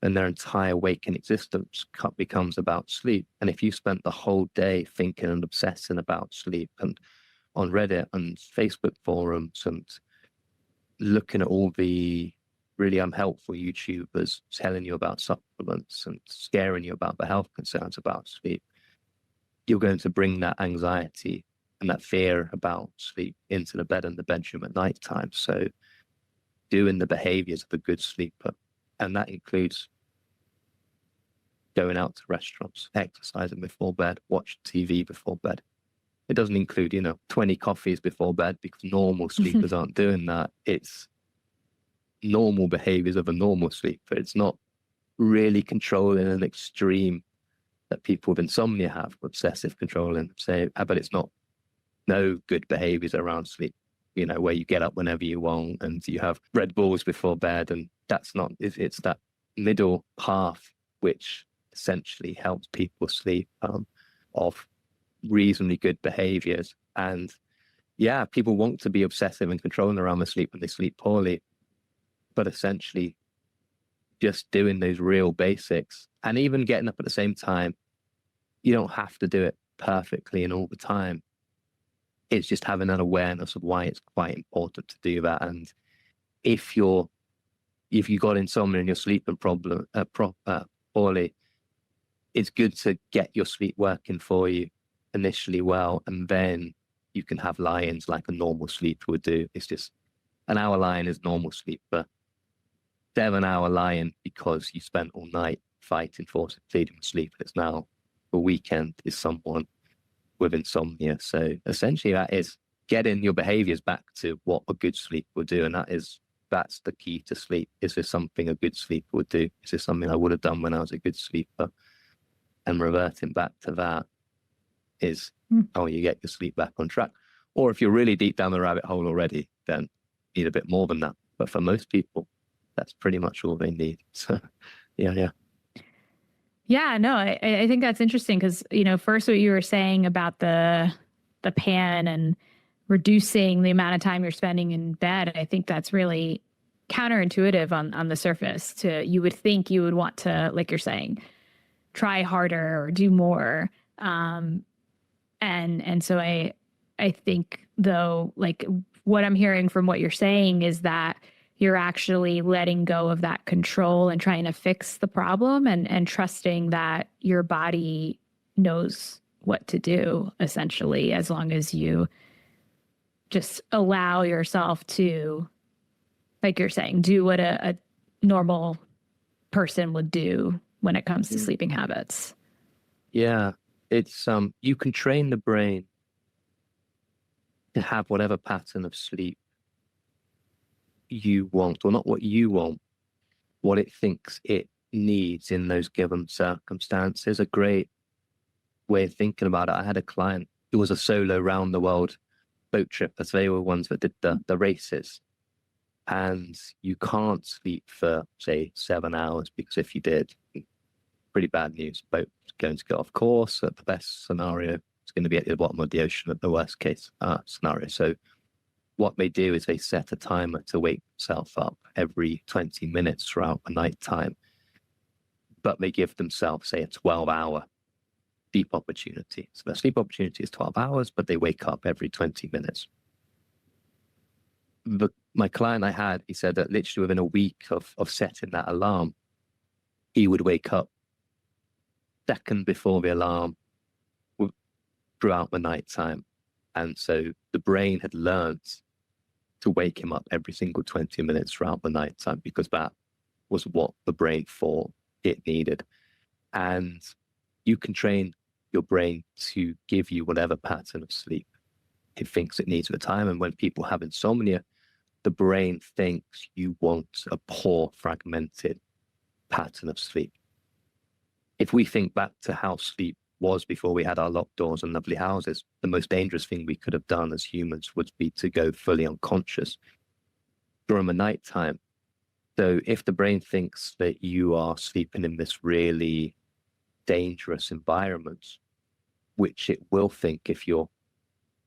then their entire waking existence becomes about sleep. And if you spent the whole day thinking and obsessing about sleep, and on Reddit and Facebook forums and looking at all the really unhelpful YouTubers telling you about supplements and scaring you about the health concerns about sleep, you're going to bring that anxiety and that fear about sleep into the bed and the bedroom at nighttime. So doing the behaviors of a good sleeper, and that includes going out to restaurants, exercising before bed, watching TV before bed. It doesn't include, 20 coffees before bed, because normal sleepers aren't doing that. It's normal behaviors of a normal sleeper. It's not really controlling an extreme that people with insomnia have, obsessive controlling, say, but it's not no good behaviors around sleep, where you get up whenever you want and you have Red Bulls before bed. And that's not, it's that middle path which essentially helps people sleep, of reasonably good behaviors. And yeah, people want to be obsessive and controlling around their sleep when they sleep poorly, but essentially just doing those real basics and even getting up at the same time. You don't have to do it perfectly and all the time. It's just having that awareness of why it's quite important to do that. And if you got insomnia and you're sleeping poorly, it's good to get your sleep working for you initially well, and then you can have lie-ins like a normal sleeper would do. It's just an hour lie-in is normal sleep, but 7-hour lie-in because you spent all night fighting, forcing, pleading with sleep. It's now typical weekend is someone with insomnia. So essentially that is getting your behaviors back to what a good sleep will do. And that's the key to sleep. Is this something a good sleeper would do? Is this something I would have done when I was a good sleeper? And reverting back to that is how you get your sleep back on track. Or if you're really deep down the rabbit hole already, then you need a bit more than that. But for most people, that's pretty much all they need. So yeah. Yeah, no, I think that's interesting because, first what you were saying about the pan and reducing the amount of time you're spending in bed, I think that's really counterintuitive on the surface. You would think you would want to, like you're saying, try harder or do more. And so I think, though, like what I'm hearing from what you're saying is that you're actually letting go of that control and trying to fix the problem and trusting that your body knows what to do, essentially, as long as you just allow yourself to, like you're saying, do what a normal person would do when it comes to sleeping habits. Yeah, it's you can train the brain to have whatever pattern of sleep you want, or not what you want, what it thinks it needs in those given circumstances. A great way of thinking about it. I had a client who was a solo round the world boat tripper. So they were ones that did the races. And you can't sleep for, say, 7 hours, because if you did, pretty bad news. Boat's going to get off course. At the best scenario, it's going to be at the bottom of the ocean at the worst case scenario. So what they do is they set a timer to wake themselves up every 20 minutes throughout the night time. But they give themselves, say, a 12-hour sleep opportunity. So their sleep opportunity is 12 hours, but they wake up every 20 minutes. My client I had, he said that literally within a week of setting that alarm, he would wake up second before the alarm throughout the night time. And so the brain had learned to wake him up every single 20 minutes throughout the night time, because that was what the brain thought it needed. And you can train your brain to give you whatever pattern of sleep it thinks it needs at the time. And when people have insomnia, the brain thinks you want a poor, fragmented pattern of sleep. If we think back to how sleep was before we had our locked doors and lovely houses, the most dangerous thing we could have done as humans would be to go fully unconscious during the nighttime. So if the brain thinks that you are sleeping in this really dangerous environment, which it will think if you've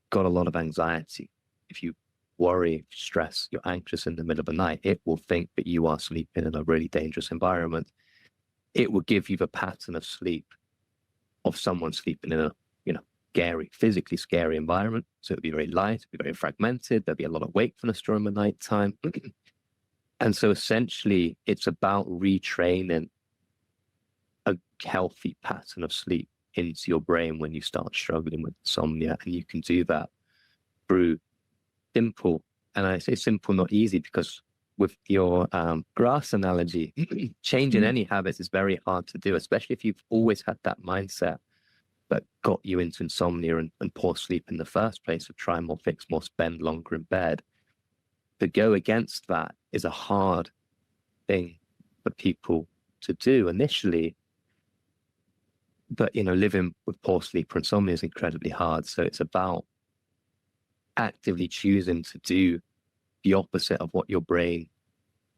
got a lot of anxiety, if you worry, stress, you're anxious in the middle of the night, it will think that you are sleeping in a really dangerous environment. It will give you the pattern of sleep of someone sleeping in a, scary, physically scary environment. So it'll be very light, it'll be very fragmented. There'll be a lot of wakefulness during the nighttime. And so essentially it's about retraining a healthy pattern of sleep into your brain when you start struggling with insomnia. And you can do that through simple, and I say simple, not easy, because with your grass analogy, changing any habits is very hard to do, especially if you've always had that mindset that got you into insomnia and poor sleep in the first place, of try more, fix more, spend longer in bed. To go against that is a hard thing for people to do initially. But, living with poor sleep or insomnia is incredibly hard. So it's about actively choosing to do the opposite of what your brain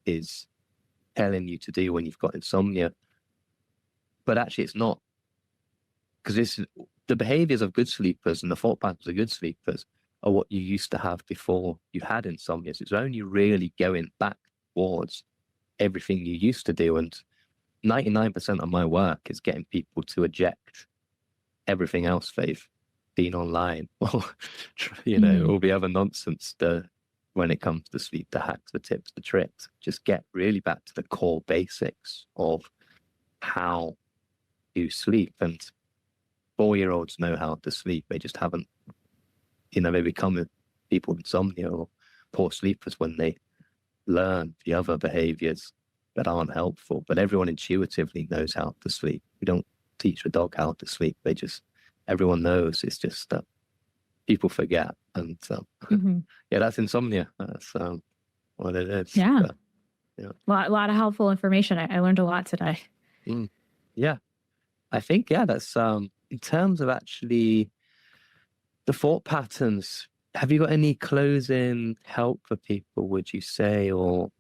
is telling you to do when you've got insomnia. But actually it's not, because the behaviors of good sleepers and the thought patterns of good sleepers are what you used to have before you had insomnia. So it's only really going back towards everything you used to do. And 99% of my work is getting people to eject everything else they've seen online, or all the other nonsense when it comes to sleep, the hacks, the tips, the tricks. Just get really back to the core basics of how to sleep. And 4-year-olds know how to sleep. They just haven't, they become people with insomnia or poor sleepers when they learn the other behaviors that aren't helpful. But everyone intuitively knows how to sleep. We don't teach a dog how to sleep. Everyone knows. It's just that people forget. And yeah, that's insomnia. That's what it is. Yeah. But, yeah. A lot of helpful information. I learned a lot today. Yeah. I think, yeah, that's in terms of actually the thought patterns. Have you got any closing help for people, would you say, or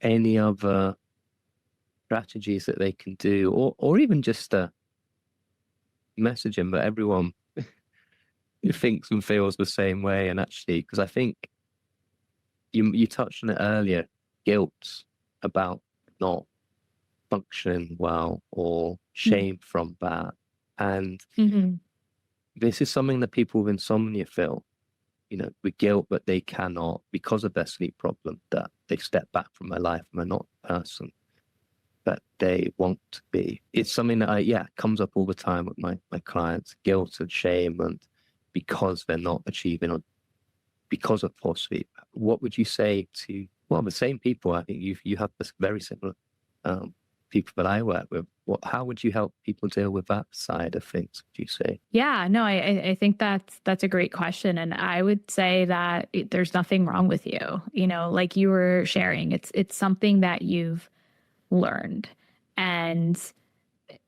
any other strategies that they can do, or even just messaging, but everyone thinks and feels the same way? And actually, because I think you touched on it earlier, guilt about not functioning well or shame from that. And this is something that people with insomnia feel, with guilt, but they cannot, because of their sleep problem, that they step back from their life and they're not the person that they want to be. It's something that comes up all the time with my clients, guilt and shame, and because they're not achieving or because of poor sleep. What would you say to, well, the same people? I think you have this very similar people that I work with. How would you help people deal with that side of things, would you say? Yeah, no, I think that's a great question. And I would say that there's nothing wrong with you. Like you were sharing, it's something that you've learned. And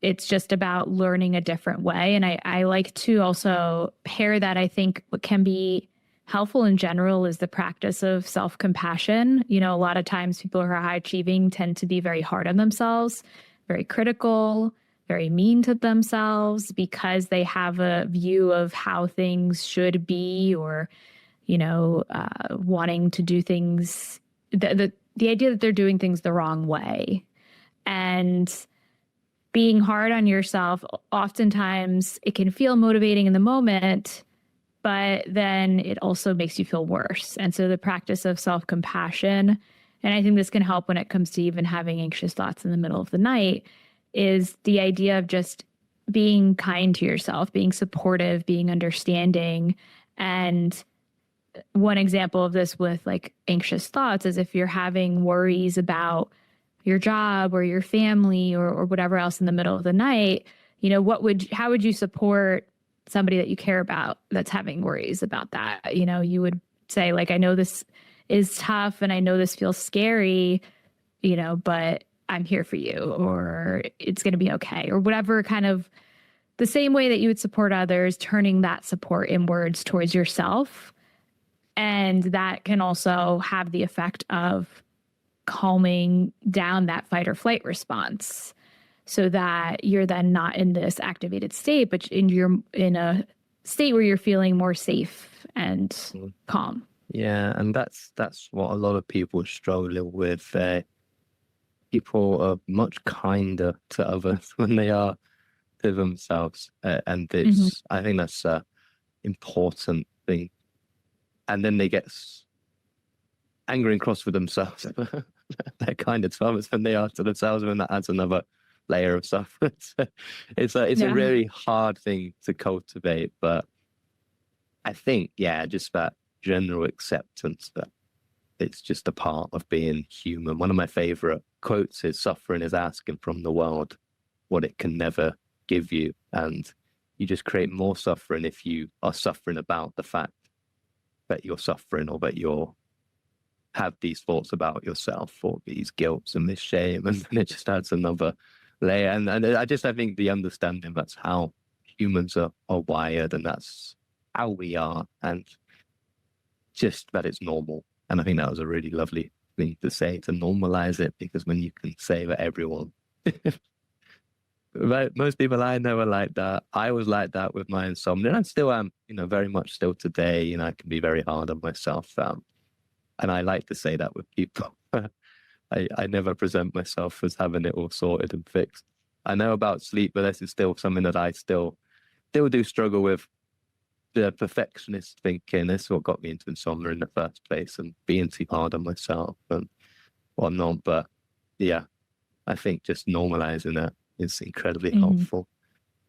it's just about learning a different way. And I like to also pair that. I think what can be helpful in general is the practice of self-compassion. A lot of times people who are high achieving tend to be very hard on themselves, very critical, very mean to themselves because they have a view of how things should be, or, wanting to do things, the idea that they're doing things the wrong way. And being hard on yourself, oftentimes it can feel motivating in the moment, but then it also makes you feel worse. And so the practice of self-compassion, and I think this can help when it comes to even having anxious thoughts in the middle of the night, is the idea of just being kind to yourself, being supportive, being understanding. And one example of this with like anxious thoughts is if you're having worries about your job or your family or whatever else in the middle of the night, how would you support somebody that you care about that's having worries about that? You would say, like, I know this is tough and I know this feels scary, but I'm here for you, or it's going to be okay, or whatever, kind of the same way that you would support others, turning that support inwards towards yourself. And that can also have the effect of calming down that fight or flight response, so that you're then not in this activated state, but in a state where you're feeling more safe and calm. Yeah, and that's what a lot of people struggle with. People are much kinder to others when they are to themselves, and it's I think that's an important thing. And then they get angry and cross with themselves. They're kinder to others than they are to themselves, and that adds another layer of stuff. It's a really hard thing to cultivate, but I think just that general acceptance that it's just a part of being human. One of my favorite quotes is, suffering is asking from the world what it can never give you. And you just create more suffering if you are suffering about the fact that you're suffering, or that you're have these thoughts about yourself, or these guilts and this shame, and then it just adds another layer. And I think the understanding that's how humans are wired, and that's how we are, and just that it's normal. And I think that was a really lovely thing to say, to normalize it, because when you can say that everyone, most people I know are like that. I was like that with my insomnia, and I still am, very much still today. I can be very hard on myself. And I like to say that with people. I never present myself as having it all sorted and fixed. I know about sleep, but this is still something that I still do struggle with. The perfectionist thinking, this is what got me into insomnia in the first place, and being too hard on myself and whatnot. But yeah, I think just normalizing that is incredibly helpful.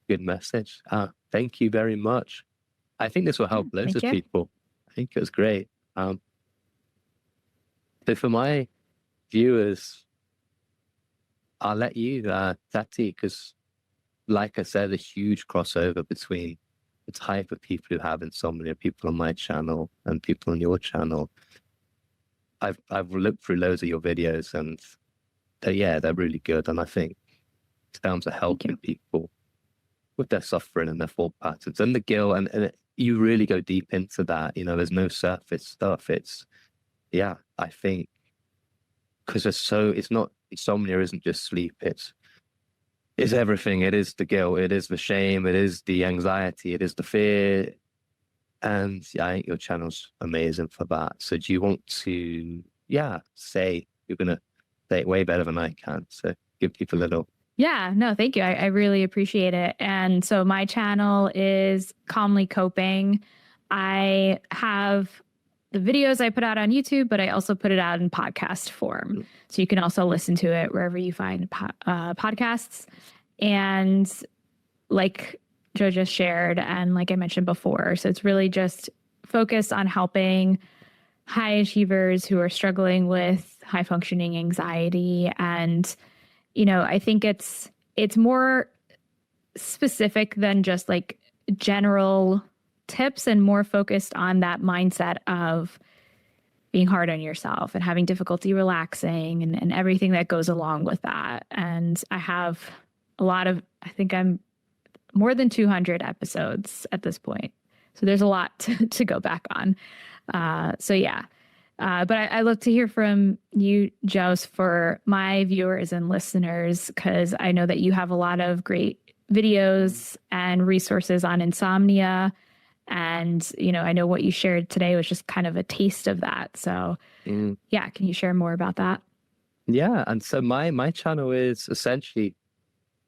Good message. Thank you very much. I think this will help loads of people. I think it was great. So for my viewers, I'll let you, Tati, because like I said, a huge crossover between the type of people who have insomnia, people on my channel and people on your channel. I've looked through loads of your videos, and they're really good. And I think in terms of helping people with their suffering and their thought patterns and the guilt, and you really go deep into that. You know, there's no surface stuff. I think because it's not, insomnia isn't just sleep. It's everything. It is the guilt. It is the shame. It is the anxiety. It is the fear. And I think your channel's amazing for that. So do you want to, say, you're going to say it way better than I can. So give people a little. Yeah, no, thank you. I really appreciate it. And so my channel is Calmly Coping. I have the videos I put out on YouTube, but I also put it out in podcast form. So you can also listen to it wherever you find podcasts. And like Joe just shared, and like I mentioned before, so it's really just focused on helping high achievers who are struggling with high functioning anxiety. And, you know, I think it's more specific than just like general tips, and more focused on that mindset of being hard on yourself and having difficulty relaxing and everything that goes along with that. And I have I think I'm more than 200 episodes at this point. So there's a lot to go back on. But I look to hear from you, Jose, for my viewers and listeners, because I know that you have a lot of great videos and resources on insomnia. And, you know, I know what you shared today was just kind of a taste of that. So, can you share more about that? Yeah. And so my channel is essentially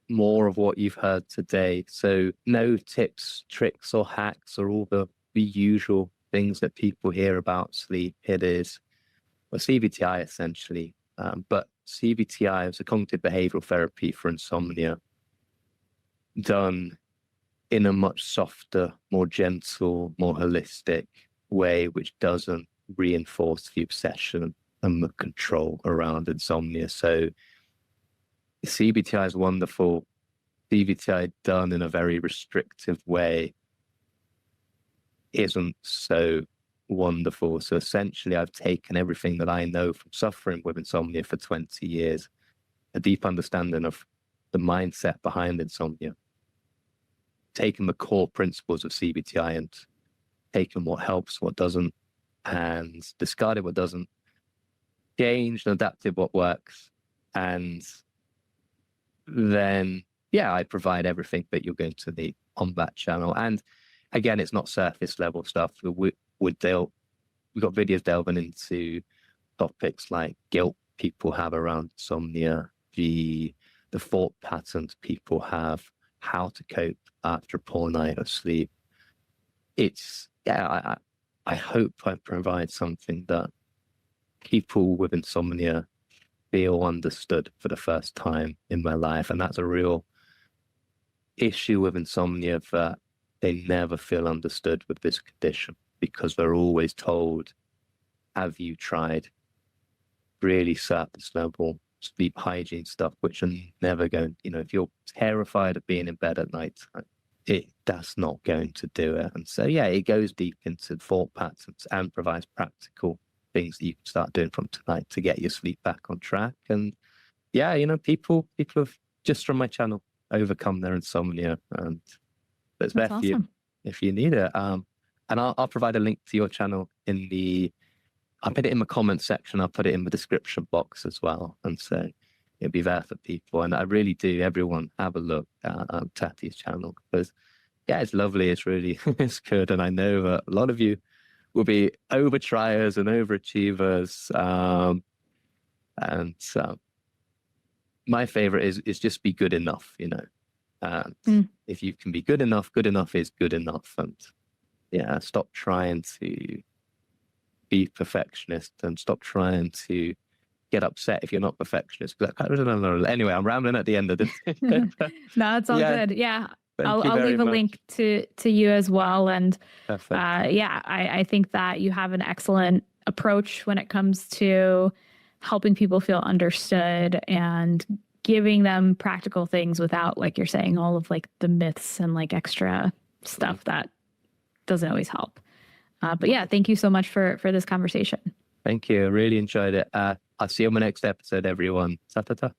more of what you've heard today. So no tips, tricks, or hacks, or all the usual things that people hear about sleep. It is CBTI essentially, but CBTI is a cognitive behavioral therapy for insomnia, done in a much softer, more gentle, more holistic way, which doesn't reinforce the obsession and the control around insomnia. So CBTI is wonderful. CBTI done in a very restrictive way isn't so wonderful. So essentially, I've taken everything that I know from suffering with insomnia for 20 years, a deep understanding of the mindset behind insomnia, taken the core principles of CBTI and taken what helps, what doesn't, and discarded what doesn't, changed and adapted what works. And then, I provide everything that you're going to need on that channel. And again, it's not surface level stuff. We've got videos delving into topics like guilt people have around insomnia, the thought patterns people have, how to cope after a poor night of sleep. I hope I provide something that people with insomnia feel understood for the first time in my life. And that's a real issue with insomnia, that they never feel understood with this condition, because they're always told, have you tried really surface level sleep hygiene stuff, which are never going, if you're terrified of being in bed at night, that's not going to do it. And so, it goes deep into thought patterns and provides practical things that you can start doing from tonight to get your sleep back on track. And people have, just from my channel, overcome their insomnia, and that's there for you if you need it. And I'll provide a link to your channel I'll put it in the comment section. I'll put it in the description box as well. And so it'll be there for people. And I really do, everyone, have a look at Tati's channel, because it's lovely. It's really, it's good. And I know that a lot of you will be overtriers and overachievers. My favorite is just be good enough, and if you can be good enough is good enough. And stop trying to be perfectionist, and stop trying to get upset if you're not perfectionist. Anyway, I'm rambling at the end of this. No, it's all good. Yeah. I'll leave a link to you as well. And I think that you have an excellent approach when it comes to helping people feel understood and giving them practical things without, like you're saying, all of like the myths and like extra stuff that doesn't always help. But yeah, thank you so much for this conversation. Thank you. I really enjoyed it. I'll see you on my next episode, everyone. Ta ta ta.